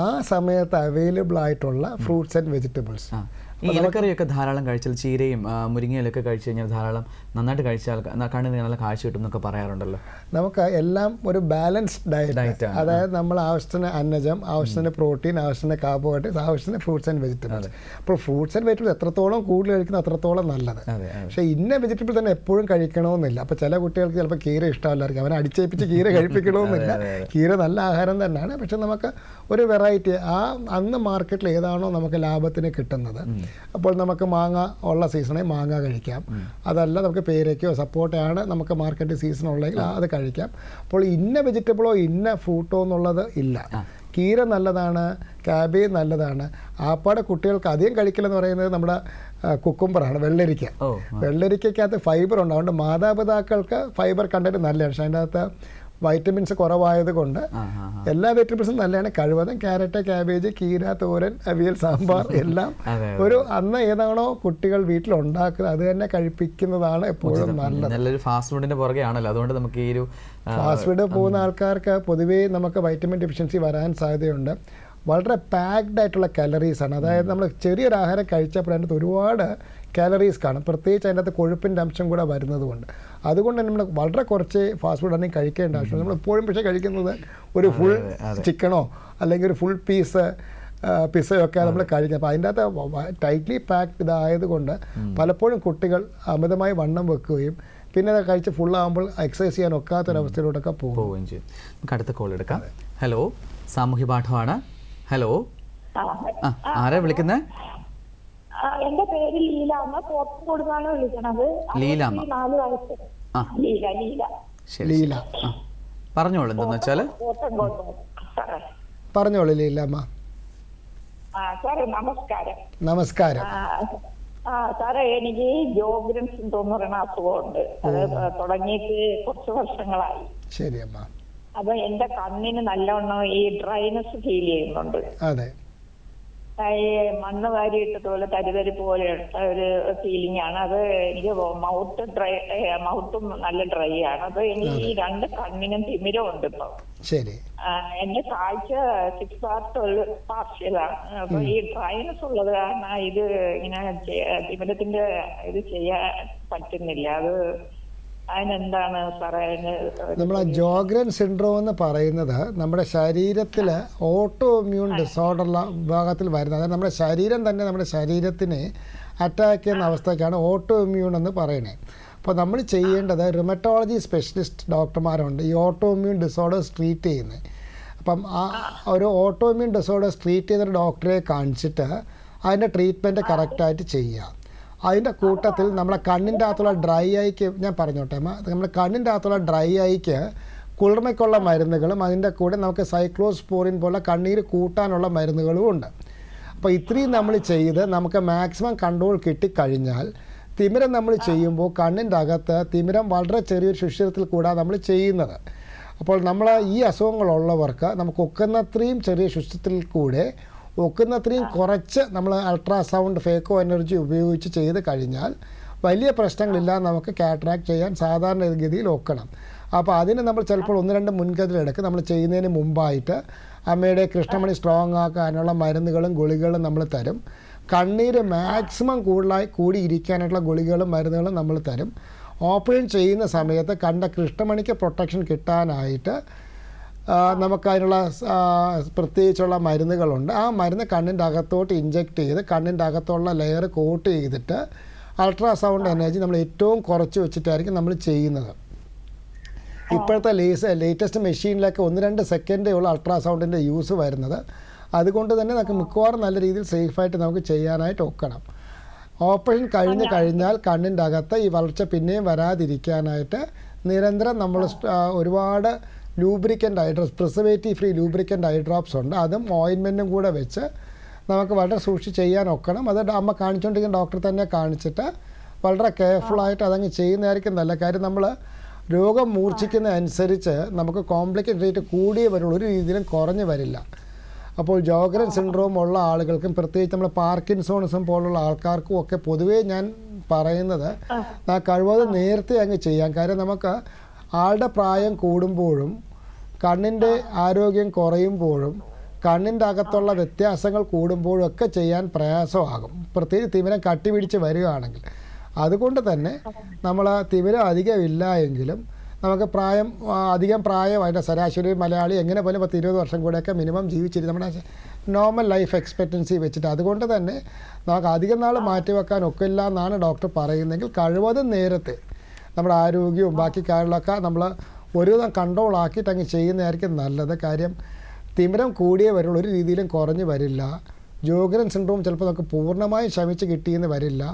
ആ സമയത്ത് അവൈലബിൾ ആയിട്ടുള്ള ഫ്രൂട്ട്സ് ആൻഡ് വെജിറ്റബിൾസ്. ഈ ഇലക്കറിയൊക്കെ ധാരാളം കഴിച്ചാൽ, ചീരയും മുരിങ്ങയിലൊക്കെ കഴിച്ചു കഴിഞ്ഞാൽ ധാരാളം നന്നായിട്ട് കഴിച്ചാൽ കണ്ണിന് നല്ല കാഴ്ച കിട്ടും എന്നൊക്കെ പറയാറുണ്ടല്ലോ. നമുക്ക് എല്ലാം ഒരു ബാലൻസ്ഡ് ഡയറ്റ്, അതായത് നമ്മൾ ആവശ്യത്തിന് അന്നജം, ആവശ്യത്തിന് പ്രോട്ടീൻ, ആവശ്യത്തിന് കാർബോഹൈഡ്രേറ്റ്സ്, ആവശ്യത്തിന് ഫ്രൂട്ട്സ് ആൻഡ് വെജിറ്റബിൾസ്. അപ്പോൾ ഫ്രൂട്ട്സ് ആൻഡ് വെജിറ്റബിൾസ് എത്രത്തോളം കൂടുതൽ കഴിക്കുന്നത് അത്രത്തോളം നല്ലത്. പക്ഷേ ഇന്ന വെജിറ്റബിൾ തന്നെ എപ്പോഴും കഴിക്കണമെന്നില്ല. അപ്പോൾ ചില കുട്ടികൾക്ക് ചിലപ്പോൾ കീര ഇഷ്ടമല്ലായിരിക്കും, അവനെ അടിച്ചേപ്പിച്ച് കീര കഴിപ്പിക്കണമെന്നില്ല. കീര നല്ല ആഹാരം തന്നെയാണ്. പക്ഷെ നമുക്ക് ഒരു വെറൈറ്റി, അന്ന് മാർക്കറ്റിൽ ഏതാണോ നമുക്ക് ലാഭത്തിന് കിട്ടുന്നത്, അപ്പോൾ നമുക്ക് മാങ്ങ ഉള്ള സീസണിൽ മാങ്ങ കഴിക്കാം. അതല്ല നമുക്ക് പേരയ്ക്കോ സപ്പോർട്ടയാണ് നമുക്ക് മാർക്കറ്റ് സീസൺ ഉള്ളെങ്കിൽ അത് കഴിക്കാം. അപ്പോൾ ഇന്ന വെജിറ്റബിളോ ഇന്ന ഫ്രൂട്ടോ എന്നുള്ളത് ഇല്ല. കീര നല്ലതാണ്, ക്യാബേജ് നല്ലതാണ്. ആപ്പാടെ കുട്ടികൾക്ക് അധികം കഴിക്കലെന്ന് പറയുന്നത് നമ്മുടെ കുക്കുംബറാണ്, വെള്ളരിക്ക. വെള്ളരിക്കകത്ത് ഫൈബർ ഉണ്ട്. അതുകൊണ്ട് മാതാപിതാക്കൾക്ക് ഫൈബർ കണ്ടന്റ് നല്ലതാണ്. പക്ഷേ അതിൻ്റെ അകത്ത് വൈറ്റമിൻസ് കുറവായത് കൊണ്ട് എല്ലാ വെജിറ്റബിൾസും നല്ലതാണ്. കഴിവതും ക്യാരറ്റ്, ക്യാബേജ്, കീര, തോരൻ, അവിയൽ, സാമ്പാർ എല്ലാം ഒരു അന്ന് ഏതാണോ കുട്ടികൾ വീട്ടിൽ ഉണ്ടാക്കുന്നത് അത് തന്നെ കഴിപ്പിക്കുന്നതാണ് എപ്പോഴും നല്ലത്. നല്ലൊരു ഫാസ്റ്റ് ഫുഡിന്റെ പുറകെയാണല്ലോ, അതുകൊണ്ട് നമുക്ക് ഈ ഒരു ഫാസ്റ്റ് ഫുഡ് പോകുന്ന ആൾക്കാർക്ക് പൊതുവേ നമുക്ക് വൈറ്റമിൻ ഡെഫിഷ്യൻസി വരാൻ സാധ്യതയുണ്ട്. വളരെ പാക്ഡ് ആയിട്ടുള്ള കാലറീസാണ്. അതായത് നമ്മൾ ചെറിയൊരു ആഹാരം കഴിച്ചപ്പോൾ അതിനകത്ത് ഒരുപാട് കാലറീസ് കാണും, പ്രത്യേകിച്ച് അതിൻ്റെ അകത്ത് കൊഴുപ്പിൻ്റെ അംശം കൂടെ വരുന്നത് കൊണ്ട്. അതുകൊണ്ട് തന്നെ നമ്മൾ വളരെ കുറച്ച് ഫാസ്റ്റ് ഫുഡ് ആണെങ്കിൽ കഴിക്കേണ്ട ആവശ്യമുണ്ട്. നമ്മൾ എപ്പോഴും പക്ഷേ കഴിക്കുന്നത് ഒരു ഫുൾ ചിക്കനോ അല്ലെങ്കിൽ ഒരു ഫുൾ പീസ് പിസയൊക്കെ നമ്മൾ കഴിക്കുക. അപ്പോൾ അതിൻ്റെ അകത്ത് ടൈറ്റ്ലി പാക്ഡ് ഇതായതുകൊണ്ട് പലപ്പോഴും കുട്ടികൾ അമിതമായി വണ്ണം വെക്കുകയും പിന്നെ അത് കഴിച്ച് ഫുള്ളാകുമ്പോൾ എക്സസൈസ് ചെയ്യാൻ ഒക്കാത്തൊരവസ്ഥയിലോട്ടൊക്കെ പോവുകയും ചെയ്യും. നമുക്ക് അടുത്ത കോൾ എടുക്കാം. ഹലോ, സാമൂഹ്യ പാഠമാണ്. ഹലോ, ആരാ വിളിക്കുന്നത്? എന്റെ പേര് ലീലാമ്മ, പോത്തൻകോടുന്നാണ് വിളിക്കണത്. ലീലാമ്മ, 4 വയസ്സ്. ലീല, പറഞ്ഞോളൂ. എന്താന്ന് വെച്ചാല് പറഞ്ഞോളൂ ലീലാമ്മ. സാറേ നമസ്കാരം. നമസ്കാരം. സാറേ, എനിക്ക് ജോഗ്രൻ സിൻഡ്രോം എന്ന് പറയുന്ന അസുഖമുണ്ട്. അത് തുടങ്ങിയിട്ട് കുറച്ച് വർഷങ്ങളായി. ശരി അമ്മ. അപ്പൊ എന്റെ കണ്ണിന് നല്ലവണ്ണം ഈ ഡ്രൈനെസ് ഫീൽ ചെയ്യുന്നുണ്ട്. അതെ, ഈ മണ്ണ് വാരിയിട്ടത് പോലെ തരിതരി പോലെ ഒരു ഫീലിംഗ് ആണ്. അത് എനിക്ക് മൗത്തും നല്ല ഡ്രൈ ആണ്. അപ്പൊ എനിക്ക് ഈ 2 കണ്ണിനും തിമിരമുണ്ട് ഇപ്പൊ. ശരി. എന്റെ കാഴ്ച 6 പാർഷ്യലാണ്. അപ്പൊ ഈ ഡ്രൈനെസ് ഉള്ളത് കാരണം ഇത് ഇങ്ങനെ തിമിരത്തിന്റെ ഇത് ചെയ്യാൻ പറ്റുന്നില്ല. അത് അതിനെന്താണ് സാറേ? നമ്മൾ ജോഗ്രൻ സിൻഡ്രോം എന്ന് പറയുന്നത് നമ്മുടെ ശരീരത്തിൽ ഓട്ടോ ഇമ്മ്യൂൺ ഡിസോർഡറുള്ള വിഭാഗത്തിൽ വരുന്നത്. അതായത് നമ്മുടെ ശരീരം തന്നെ നമ്മുടെ ശരീരത്തിനെ അറ്റാക്ക് ചെയ്യുന്ന അവസ്ഥയ്ക്കാണ് ഓട്ടോ ഇമ്മ്യൂൺ എന്ന് പറയുന്നത്. അപ്പോൾ നമ്മൾ ചെയ്യേണ്ടത്, റിമറ്റോളജി സ്പെഷ്യലിസ്റ്റ് ഡോക്ടർമാരുണ്ട് ഈ ഓട്ടോ ഇമ്മ്യൂൺ ഡിസോർഡേഴ്സ് ട്രീറ്റ് ചെയ്യുന്നത്. അപ്പം ആ ഒരു ഓട്ടോ ഇമ്മ്യൂൺ ഡിസോർഡേഴ്സ് ട്രീറ്റ് ചെയ്തൊരു ഡോക്ടറെ കാണിച്ചിട്ട് അതിൻ്റെ ട്രീറ്റ്മെൻറ്റ് കറക്റ്റായിട്ട് ചെയ്യുക. അതിൻ്റെ കൂട്ടത്തിൽ നമ്മളെ കണ്ണിൻ്റെ അകത്തുള്ള ഡ്രൈ ഐക്ക് ഞാൻ പറഞ്ഞോട്ടെ, നമ്മുടെ കണ്ണിൻ്റെ അകത്തുള്ള ഡ്രൈ ഐക്ക് കുളിർമയ്ക്കുള്ള മരുന്നുകളും അതിൻ്റെ കൂടെ നമുക്ക് സൈക്ലോസ്പോറിൻ പോലെ കണ്ണീര് കൂട്ടാനുള്ള മരുന്നുകളും ഉണ്ട്. അപ്പോൾ ഇത്രയും നമ്മൾ ചെയ്ത് നമുക്ക് മാക്സിമം കൺട്രോൾ കിട്ടിക്കഴിഞ്ഞാൽ തിമിരം നമ്മൾ ചെയ്യുമ്പോൾ കണ്ണിൻ്റെ അകത്ത് തിമിരം വളരെ ചെറിയൊരു ശുശ്രൂഷത്തിൽ കൂടാതെ നമ്മൾ ചെയ്യുന്നത്. അപ്പോൾ നമ്മൾ ഈ അസുഖങ്ങളുള്ളവർക്ക് നമുക്ക് ഒക്കുന്നത്രയും ചെറിയ ശുശ്രൂഷത്തിൽ കൂടെ ഒക്കുന്നത്രയും കുറച്ച് നമ്മൾ അൾട്രാസൗണ്ട് ഫേക്കോ എനർജി ഉപയോഗിച്ച് ചെയ്ത് കഴിഞ്ഞാൽ വലിയ പ്രശ്നങ്ങളില്ലാതെ നമുക്ക് കാറ്ററാക്ട് ചെയ്യാൻ സാധാരണ ഗതിയിൽ ഒക്കണം. അപ്പോൾ അതിന് നമ്മൾ ചിലപ്പോൾ 1-2 മുൻകരുതലെടുക്കും. നമ്മൾ ചെയ്യുന്നതിന് മുമ്പായിട്ട് അമ്മയുടെ കൃഷ്ണമണി സ്ട്രോങ് ആക്കാനുള്ള മരുന്നുകളും ഗുളികകളും നമ്മൾ തരും. കണ്ണീര് മാക്സിമം കൂടിയിരിക്കാനായിട്ടുള്ള ഗുളികകളും മരുന്നുകളും നമ്മൾ തരും. ഓപ്പറേഷൻ ചെയ്യുന്ന സമയത്ത് കണ്ട കൃഷ്ണമണിക്ക് പ്രൊട്ടക്ഷൻ കിട്ടാനായിട്ട് നമുക്ക് അതിനുള്ള പ്രത്യേകിച്ചുള്ള മരുന്നുകളുണ്ട്. ആ മരുന്ന് കണ്ണിൻ്റെ അകത്തോട്ട് ഇഞ്ചെക്ട് ചെയ്ത് കണ്ണിൻ്റെ അകത്തുള്ള ലെയർ കോട്ട് ചെയ്തിട്ട് അൾട്രാസൗണ്ട് എനർജി നമ്മൾ ഏറ്റവും കുറച്ച് വെച്ചിട്ടായിരിക്കും നമ്മൾ ചെയ്യുന്നത്. ഇപ്പോഴത്തെ ലേറ്റസ്റ്റ് മെഷീനിലൊക്കെ 1-2 സെക്കൻഡേ ഉള്ള അൾട്രാസൗണ്ടിൻ്റെ യൂസ് വരുന്നത്. അതുകൊണ്ട് തന്നെ നമുക്ക് മിക്കവാറും നല്ല രീതിയിൽ സേഫായിട്ട് നമുക്ക് ചെയ്യാനായിട്ട് ഒക്കണം. ഓപ്പറേഷൻ കഴിഞ്ഞാൽ കണ്ണിൻ്റെ അകത്ത് ഈ വളർച്ച പിന്നെയും വരാതിരിക്കാനായിട്ട് നിരന്തരം നമ്മൾ ഒരുപാട് lubricant eye drops, preservative free lubricant eye drops ഉണ്ട്. അതും ഓയിൻമെൻറ്റും കൂടെ വെച്ച് നമുക്ക് വളരെ സൂക്ഷിച്ച് ചെയ്യാൻ ഒക്കണം. അത് അമ്മ കാണിച്ചുകൊണ്ടിരിക്കുന്ന ഡോക്ടറെ തന്നെ കാണിച്ചിട്ട് വളരെ കെയർഫുള്ളായിട്ട് അതങ്ങ് ചെയ്യുന്നതായിരിക്കും നല്ല കാര്യം. നമ്മൾ രോഗം മൂർച്ഛിക്കുന്ന അനുസരിച്ച് നമുക്ക് കോംപ്ലിക്കേഷൻ റേറ്റ് കൂടിയേ വരുള്ളൂ, ഒരു രീതിയിലും കുറഞ്ഞു വരില്ല. അപ്പോൾ ജോഗ്രൻ സിൻഡ്രോം ഉള്ള ആളുകൾക്കും പ്രത്യേകിച്ച് നമ്മൾ പാർക്കിൻസോണിസം പോലുള്ള ആൾക്കാർക്കും ഒക്കെ പൊതുവേ ഞാൻ പറയുന്നത് കഴിവതും നേരത്തെ അങ്ങ് ചെയ്യാം. കാര്യം നമുക്ക് ആളുടെ പ്രായം കൂടുമ്പോഴും കണ്ണിൻ്റെ ആരോഗ്യം കുറയുമ്പോഴും കണ്ണിൻ്റെ അകത്തുള്ള വ്യത്യാസങ്ങൾ കൂടുമ്പോഴും ഒക്കെ ചെയ്യാൻ പ്രയാസമാകും, പ്രത്യേകിച്ച് തിമിരം കട്ടിപിടിച്ച് വരികയാണെങ്കിൽ. അതുകൊണ്ട് തന്നെ നമ്മൾ തിമിരം അധികമില്ല എങ്കിലും നമുക്ക് അധികം പ്രായമായിട്ട് ശരാശരി മലയാളി എങ്ങനെ പോലും 10-20 വർഷം കൂടെയൊക്കെ മിനിമം ജീവിച്ചിരിക്കും നമ്മുടെ നോർമൽ ലൈഫ് എക്സ്പെക്റ്റൻസി വെച്ചിട്ട്. അതുകൊണ്ട് തന്നെ നമുക്ക് അധികം നാൾ മാറ്റിവെക്കാൻ ഒക്കില്ല എന്നാണ് ഡോക്ടർ പറയുന്നതെങ്കിൽ കഴിവതും നേരത്തെ നമ്മുടെ ആരോഗ്യവും ബാക്കി കാര്യങ്ങളൊക്കെ നമ്മൾ ഒരുവിധം കൺട്രോൾ ആക്കിയിട്ട് അങ്ങ് ചെയ്യുന്നതായിരിക്കും നല്ലത്. കാര്യം തിമിരം കൂടിയേ വരുള്ളൂ, ഒരു രീതിയിലും കുറഞ്ഞു വരില്ല. ജോഗ്രൻ സിൻഡ്രോം ചിലപ്പോൾ നമുക്ക് പൂർണ്ണമായും ശമിച്ച് കിട്ടിയെന്ന് വരില്ല.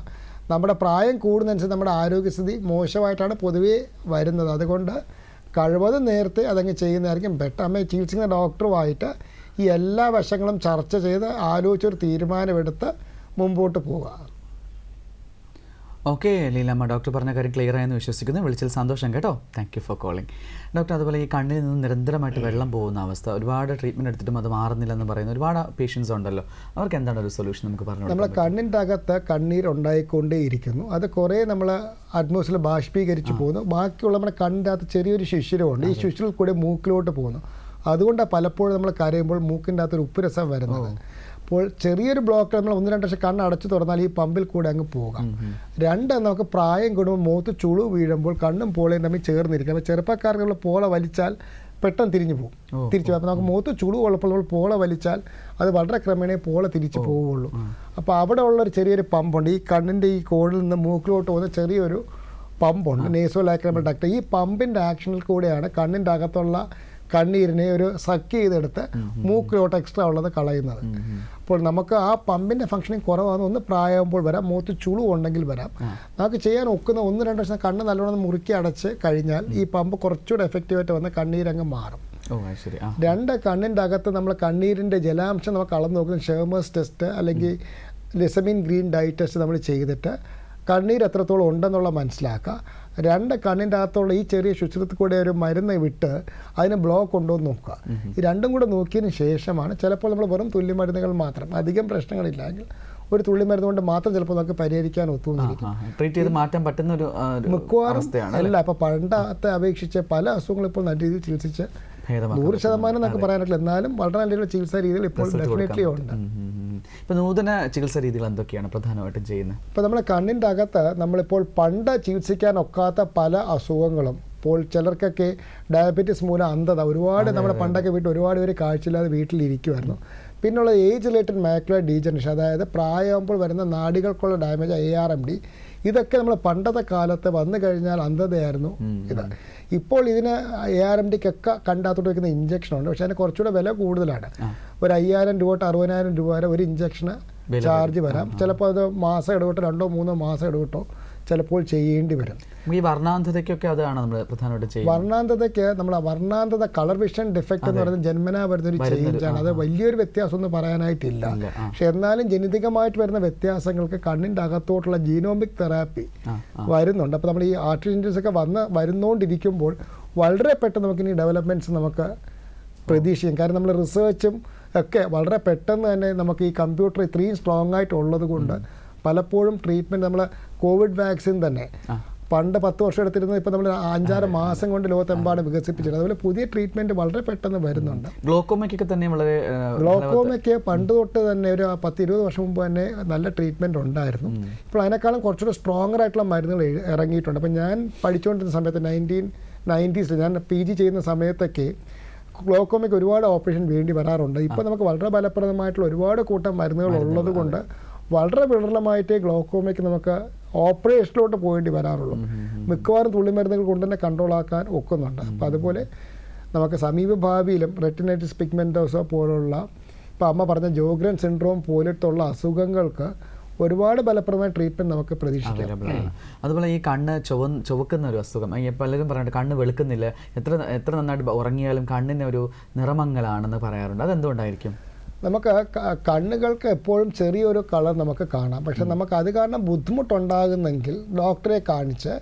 നമ്മുടെ പ്രായം കൂടുന്നതനുസരിച്ച് നമ്മുടെ ആരോഗ്യസ്ഥിതി മോശമായിട്ടാണ് പൊതുവേ വരുന്നത്. അതുകൊണ്ട് കഴിവതും നേരത്തെ അതങ്ങ് ചെയ്യുന്നതായിരിക്കും ബെറ്റർ. അമ്മയെ ചികിത്സിക്കുന്ന ഡോക്ടറുമായിട്ട് ഈ എല്ലാ വശങ്ങളും ചർച്ച ചെയ്ത് ആലോചിച്ചൊരു തീരുമാനമെടുത്ത് മുമ്പോട്ട് പോവുക. ഓക്കെ ലീലാമ്മ, ഡോക്ടർ പറഞ്ഞ കാര്യം ക്ലിയർ ആയെന്ന് വിശ്വസിക്കുന്നു. വിളിച്ചതിൽ സന്തോഷം കേട്ടോ. Thank you for calling. Doctor, അതുപോലെ ഈ കണ്ണിൽ നിന്ന് നിരന്തരമായിട്ട് വെള്ളം പോകുന്ന അവസ്ഥ, ഒരുപാട് ട്രീറ്റ്മെൻറ്റ് എടുത്തിട്ടും അത് മാറുന്നില്ലെന്ന് പറയുന്ന ഒരുപാട് പേഷ്യൻസ് ഉണ്ടല്ലോ, അവർക്ക് എന്താണ് ഒരു സൊല്യൂഷൻ നമുക്ക് പറഞ്ഞു? നമ്മളെ കണ്ണിൻ്റെ അകത്ത് കണ്ണീരുണ്ടായിക്കൊണ്ടേയിരിക്കുന്നു. അത് കുറേ നമ്മൾ അറ്റ്മോസ്ഫിയറിൽ ബാഷ്പീകരിച്ച് പോകുന്നു. ബാക്കിയുള്ള നമ്മുടെ കണ്ണിൻ്റെ അകത്ത് ചെറിയൊരു ശിശിരമുണ്ട്. ഈ ശിശിരിൽ കൂടെ മൂക്കിലോട്ട് പോകുന്നു. അതുകൊണ്ടാണ് പലപ്പോഴും നമ്മൾ കരയുമ്പോൾ മൂക്കിൻ്റെ അകത്തൊരു ഉപ്പുരസം വരുന്നത്. അപ്പോൾ ചെറിയൊരു ബ്ലോക്ക് നമ്മൾ 1-2 വർഷം കണ്ണ് അടച്ചു തുറന്നാൽ ഈ പമ്പിൽ കൂടെ അങ്ങ് പോകാം. നമുക്ക് പ്രായം കൂടുമ്പോൾ മുഖത്ത് ചുളു വീഴുമ്പോൾ കണ്ണും പോളയും തമ്മിൽ ചേർന്നിരിക്കും. അപ്പോൾ ചെറുപ്പക്കാർക്ക് നമ്മൾ പോള വലിച്ചാൽ പെട്ടെന്ന് തിരിഞ്ഞു പോകും. തിരിച്ചു പോകും. അപ്പോൾ നമുക്ക് മുഖത്ത് ചുളു ഉള്ളപ്പോൾ നമ്മൾ പോള വലിച്ചാൽ അത് വളരെ ക്രമേണ പോള തിരിച്ചു പോവുകയുള്ളൂ. അപ്പോൾ അവിടെ ഉള്ളൊരു ചെറിയൊരു പമ്പുണ്ട്. ഈ കണ്ണിൻ്റെ ഈ കോണിൽ നിന്ന് മൂക്കിലോട്ട് പോകുന്ന ചെറിയൊരു പമ്പുണ്ട്, നേസോ ലാക്രിമൽ ഡക്ട്. ഈ പമ്പിൻ്റെ ആക്ഷനിൽ കൂടെയാണ് കണ്ണിൻ്റെ അകത്തുള്ള കണ്ണീരിനെ ഒരു സക്ക് ചെയ്തെടുത്ത് മൂക്കിലോട്ട് എക്സ്ട്രാ ഉള്ളത് കളയുന്നത്. അപ്പോൾ നമുക്ക് ആ പമ്പിൻ്റെ ഫംഗ്ഷനിങ് കുറവാണ്. ഒന്ന് പ്രായമാകുമ്പോൾ വരാം, മുഖത്ത് ചുളു ഉണ്ടെങ്കിൽ വരാം. നമുക്ക് ചെയ്യാൻ ഒക്കുന്ന 1-2 വർഷം കണ്ണ് നല്ലോണം മുറുക്കി അടച്ച് കഴിഞ്ഞാൽ ഈ പമ്പ് കുറച്ചുകൂടെ എഫക്റ്റീവായിട്ട് വന്ന് കണ്ണീരങ്ങ് മാറും. 2 കണ്ണിൻ്റെ അകത്ത് നമ്മൾ കണ്ണീരിൻ്റെ ജലാംശം നമുക്ക് അളന്ന് നോക്കുന്ന ഷേമേഴ്സ് ടെസ്റ്റ് അല്ലെങ്കിൽ ലിസമിൻ ഗ്രീൻ ഡൈ ടെസ്റ്റ് നമ്മൾ ചെയ്തിട്ട് കണ്ണീർ എത്രത്തോളം ഉണ്ടെന്നുള്ള മനസ്സിലാക്കുക. 2 കണ്ണിൻ്റെ അകത്തുള്ള ഈ ചെറിയ ശുചിത്വത്തിൽ കൂടെ ഒരു മരുന്ന് വിട്ട് അതിന് ബ്ലോക്ക് ഉണ്ടോ എന്ന് നോക്കുക. ഈ രണ്ടും കൂടെ നോക്കിയതിന് ശേഷമാണ് ചിലപ്പോൾ നമ്മൾ വെറും തുള്ളിമരുന്നുകൾ മാത്രം, അധികം പ്രശ്നങ്ങളില്ലെങ്കിൽ ഒരു തുള്ളിമരുന്ന് കൊണ്ട് മാത്രം ചിലപ്പോൾ നമുക്ക് പരിഹരിക്കാൻ ഒത്തുവന്നിരിക്കും. മിക്കവാറും അല്ല, ഇപ്പോൾ പണ്ടത്തെ അപേക്ഷിച്ച് പല അസുഖങ്ങളും ഇപ്പോൾ നല്ല രീതിയിൽ ചികിത്സിച്ച് 100% എന്നൊക്കെ പറയാനില്ല, എന്നാലും വളരെ നല്ല രീതിയിലുള്ള ചികിത്സാ രീതികൾ ഇപ്പോൾ ഡെഫിനറ്റ്ലി ഉണ്ട്. ഇപ്പോൾ നൂതന ചികിത്സാ രീതികൾ എന്തൊക്കെയാണ് പ്രധാനമായിട്ടും ചെയ്യുന്നത്? ഇപ്പോൾ നമ്മുടെ കണ്ണിൻ്റെ അകത്ത് നമ്മളിപ്പോൾ പണ്ട് ചികിത്സിക്കാൻ ഒക്കാത്ത പല അസുഖങ്ങളും, ഇപ്പോൾ ചിലർക്കൊക്കെ ഡയബറ്റീസ് മൂലം അന്ധത, ഒരുപാട് നമ്മുടെ പണ്ടൊക്കെ ഒരുപാട് പേര് കാഴ്ചയില്ലാതെ വീട്ടിലിരിക്കുമായിരുന്നു. പിന്നുള്ള ഏജ് റിലേറ്റഡ് മാക്യുലർ ഡീജനറേഷൻ, അതായത് പ്രായമാകുമ്പോൾ വരുന്ന നാഡികൾക്കുള്ള ഡാമേജ്, ARMD, ഇതൊക്കെ നമ്മൾ പണ്ടത്തെ കാലത്ത് വന്നു കഴിഞ്ഞാൽ അന്ധതയായിരുന്നു ഇത്. ഇപ്പോൾ ഇതിന് ARMDക്കൊക്കെ കണ്ടാത്തോട്ട് വയ്ക്കുന്ന ഇഞ്ചക്ഷനുണ്ട്. പക്ഷേ അതിന് കുറച്ചുകൂടെ വില കൂടുതലാണ്. ഒരു 5,000 രൂപ തൊട്ട് 60,000 രൂപ വരെ ഒരു ഇഞ്ചക്ഷന് ചാർജ് വരാം. ചിലപ്പോൾ അത് മാസം ഇടവിട്ടോ 2-3 മാസം ഇടവിട്ടോ ചിലപ്പോൾ ചെയ്യേണ്ടി വരും. ഈ വർണ്ണാന്ധതയ്ക്കൊക്കെ അതാണ് നമ്മൾ പ്രധാനമായിട്ട് ചെയ്യുന്നത്. വർണ്ണാന്ധതയ്ക്ക് നമ്മൾ വർണ്ണാന്ധത കളർ വിഷൻ ഡിഫക്റ്റ് എന്ന് പറയുന്നത് ജന്മനാ വരുന്നൊരു ചേഞ്ചാണ്. അത് വലിയൊരു വ്യത്യാസം ഒന്നും പറയാനായിട്ടില്ല. പക്ഷെ എന്നാലും ജനിതകമായിട്ട് വരുന്ന വ്യത്യാസങ്ങൾക്ക് കണ്ണിൻ്റെ അകത്തോട്ടുള്ള ജീനോമിക് തെറാപ്പി വരുന്നുണ്ട്. അപ്പോൾ നമ്മൾ ഈ ആർട്ടിഫിഷ്യൽസ് ഒക്കെ വരുന്നോണ്ടിരിക്കുമ്പോൾ വളരെ പെട്ടെന്ന് നമുക്കിനി ഡെവലപ്മെൻറ്റ്സ് നമുക്ക് പ്രതീക്ഷിക്കും. കാരണം നമ്മൾ റിസർച്ചും ഒക്കെ വളരെ പെട്ടെന്ന് തന്നെ നമുക്ക് ഈ കമ്പ്യൂട്ടർ ഇത്രയും സ്ട്രോങ് ആയിട്ടുള്ളത് കൊണ്ട് പലപ്പോഴും ട്രീറ്റ്മെൻറ്റ് നമ്മൾ കോവിഡ് വാക്സിൻ തന്നെ പണ്ട് 10 വർഷം എടുത്തിരുന്നത് ഇപ്പോൾ നമ്മൾ 5-6 മാസം കൊണ്ട് ലോകത്തെമ്പാടും വികസിപ്പിച്ചിട്ടുണ്ട്. അതുപോലെ പുതിയ ട്രീറ്റ്മെൻറ്റ് വളരെ പെട്ടെന്ന് വരുന്നുണ്ട്. ഗ്ലോക്കോമയ്ക്കൊക്കെ തന്നെ വളരെ ഗ്ലോക്കോമയ്ക്ക് പണ്ട് തൊട്ട് തന്നെ ഒരു 10-20 വർഷം മുമ്പ് തന്നെ നല്ല ട്രീറ്റ്മെൻറ്റ് ഉണ്ടായിരുന്നു. ഇപ്പോൾ അതിനേക്കാളും കുറച്ചുകൂടെ സ്ട്രോങ്ങർ ആയിട്ടുള്ള മരുന്നുകൾ ഇറങ്ങിയിട്ടുണ്ട്. അപ്പോൾ ഞാൻ പഠിച്ചുകൊണ്ടിരുന്ന സമയത്ത് 1990s ഞാൻ PG ചെയ്യുന്ന സമയത്തൊക്കെ ഗ്ലോക്കോമയ്ക്ക് ഒരുപാട് ഓപ്പറേഷൻ വേണ്ടി വരാറുണ്ട്. ഇപ്പോൾ നമുക്ക് വളരെ ഫലപ്രദമായിട്ടുള്ള ഒരുപാട് കൂട്ടം മരുന്നുകൾ ഉള്ളത് കൊണ്ട് വളരെ വിരളമായിട്ടേ ഗ്ലോക്കോമയ്ക്ക് നമുക്ക് ഓപ്പറേഷനിലോട്ട് പോകേണ്ടി വരാറുള്ളൂ. മിക്കവാറും തുള്ളിമരുന്നുകൾ കൊണ്ട് തന്നെ കൺട്രോൾ ആക്കാൻ ഒക്കുന്നുണ്ട്. അപ്പോൾ അതുപോലെ നമുക്ക് സമീപ ഭാവിയിലും റെറ്റിനൈറ്റിസ് പിഗ്മെൻറ്റോസോ പോലുള്ള, ഇപ്പോൾ അമ്മ പറഞ്ഞ ജോഗ്രൻ സിൻഡ്രോം പോലത്തുള്ള അസുഖങ്ങൾക്ക് ഒരുപാട് ഫലപ്രദമായ ട്രീറ്റ്മെൻറ്റ് നമുക്ക് പ്രതീക്ഷിക്കാം. അതുപോലെ ഈ കണ്ണ് ചുവക്കുന്ന ഒരു അസുഖം, പലരും പറഞ്ഞിട്ട് കണ്ണ് വെളുക്കുന്നില്ല, എത്ര നന്നായിട്ട് ഉറങ്ങിയാലും കണ്ണിന് ഒരു നിറമങ്ങലാണെന്ന് പറയാറുണ്ട്. അതെന്തുകൊണ്ടായിരിക്കും? നമുക്ക് കണ്ണുകൾക്ക് എപ്പോഴും ചെറിയൊരു കളർ നമുക്ക് കാണാം. പക്ഷെ നമുക്ക് അത് കാരണം ബുദ്ധിമുട്ടുണ്ടാകുന്നെങ്കിൽ ഡോക്ടറെ കാണിച്ച്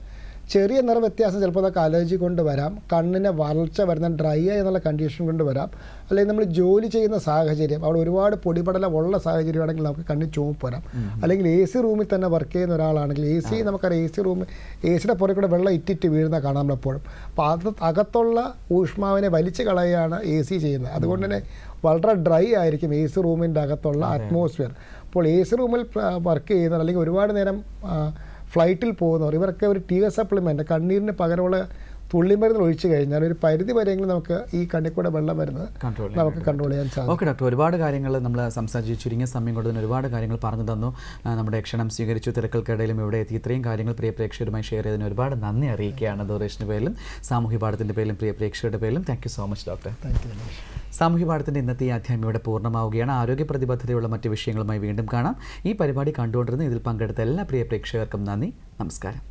ചെറിയ നിറ വ്യത്യാസം ചിലപ്പോൾ അതൊക്കെ അലർജി കൊണ്ട് വരാം, കണ്ണിന് വരൾച്ച വരുന്ന ഡ്രൈ ആയി എന്നുള്ള കണ്ടീഷൻ കൊണ്ട് വരാം, അല്ലെങ്കിൽ നമ്മൾ ജോലി ചെയ്യുന്ന സാഹചര്യം, അവിടെ ഒരുപാട് പൊടിപടലം ഉള്ള സാഹചര്യമാണെങ്കിൽ നമുക്ക് കണ്ണിൽ ചുവപ്പ് വരാം. അല്ലെങ്കിൽ AC റൂമിൽ തന്നെ വർക്ക് ചെയ്യുന്ന ഒരാളാണെങ്കിൽ നമുക്കറിയാം AC റൂമിൽ AC പുറകെ കൂടെ വെള്ളം ഇറ്റിറ്റ് വീഴുന്ന കാണാം നമ്മളെപ്പോഴും. അപ്പോൾ അകത്തുള്ള ഊഷ്മാവിനെ വലിച്ചു കളയുകയാണ് AC ചെയ്യുന്നത്. അതുകൊണ്ട് തന്നെ വളരെ ഡ്രൈ ആയിരിക്കും AC റൂമിൻ്റെ അകത്തുള്ള അറ്റ്മോസ്ഫിയർ. അപ്പോൾ AC റൂമിൽ വർക്ക് ചെയ്യുന്നവർ അല്ലെങ്കിൽ ഒരുപാട് നേരം ഫ്ലൈറ്റിൽ പോകുന്നവർ, ഇവരൊക്കെ ഒരു ടീയർ സപ്ലിമെൻ്റ് കണ്ണീരിന് പകരമുള്ള തുള്ളിമരുന്ന് ഒഴിച്ചു കഴിഞ്ഞാൽ ഒരു പരിധി വരെയെങ്കിലും നമുക്ക് ഈ കണ്ണിൽ കൂടെ വെള്ളം വരുന്നത് നമുക്ക് കൺട്രോൾ ചെയ്യാൻ സാധിക്കും. ഓക്കെ ഡോക്ടർ, ഒരുപാട് കാര്യങ്ങൾ നമ്മൾ സംസാരിച്ചു. ചുരുങ്ങിയ സമയം കൊണ്ട് തന്നെ ഒരുപാട് കാര്യങ്ങൾ പറഞ്ഞു തന്നു. നമ്മുടെ ക്ഷണം സ്വീകരിച്ചു. തിരക്കൾക്കിടയിലും ഇവിടെ എത്തി ഇത്രയും കാര്യങ്ങൾ പ്രിയ പ്രേക്ഷകരുമായി ഷെയർ ചെയ്തതിന് ഒരുപാട് നന്ദി അറിയിക്കുകയാണ്. ദൂരദർശൻ്റെ പേരിലും സാമൂഹ്യ പാഠത്തിൻ്റെ പേരിലും പ്രിയ പ്രേക്ഷകരുടെ പേരിലും thank you so much doctor. സാമൂഹ്യ പാഠത്തിൻ്റെ ഇന്നത്തെ ഈ അധ്യായം ഇവിടെ പൂർണ്ണമാവുകയാണ്. ആരോഗ്യ പ്രതിബദ്ധതയുള്ള മറ്റ് വിഷയങ്ങളുമായി വീണ്ടും കാണാം. ഈ പരിപാടി കണ്ടുകൊണ്ടിരുന്ന ഇതിൽ പങ്കെടുത്ത എല്ലാ പ്രിയ പ്രേക്ഷകർക്കും നന്ദി. നമസ്കാരം.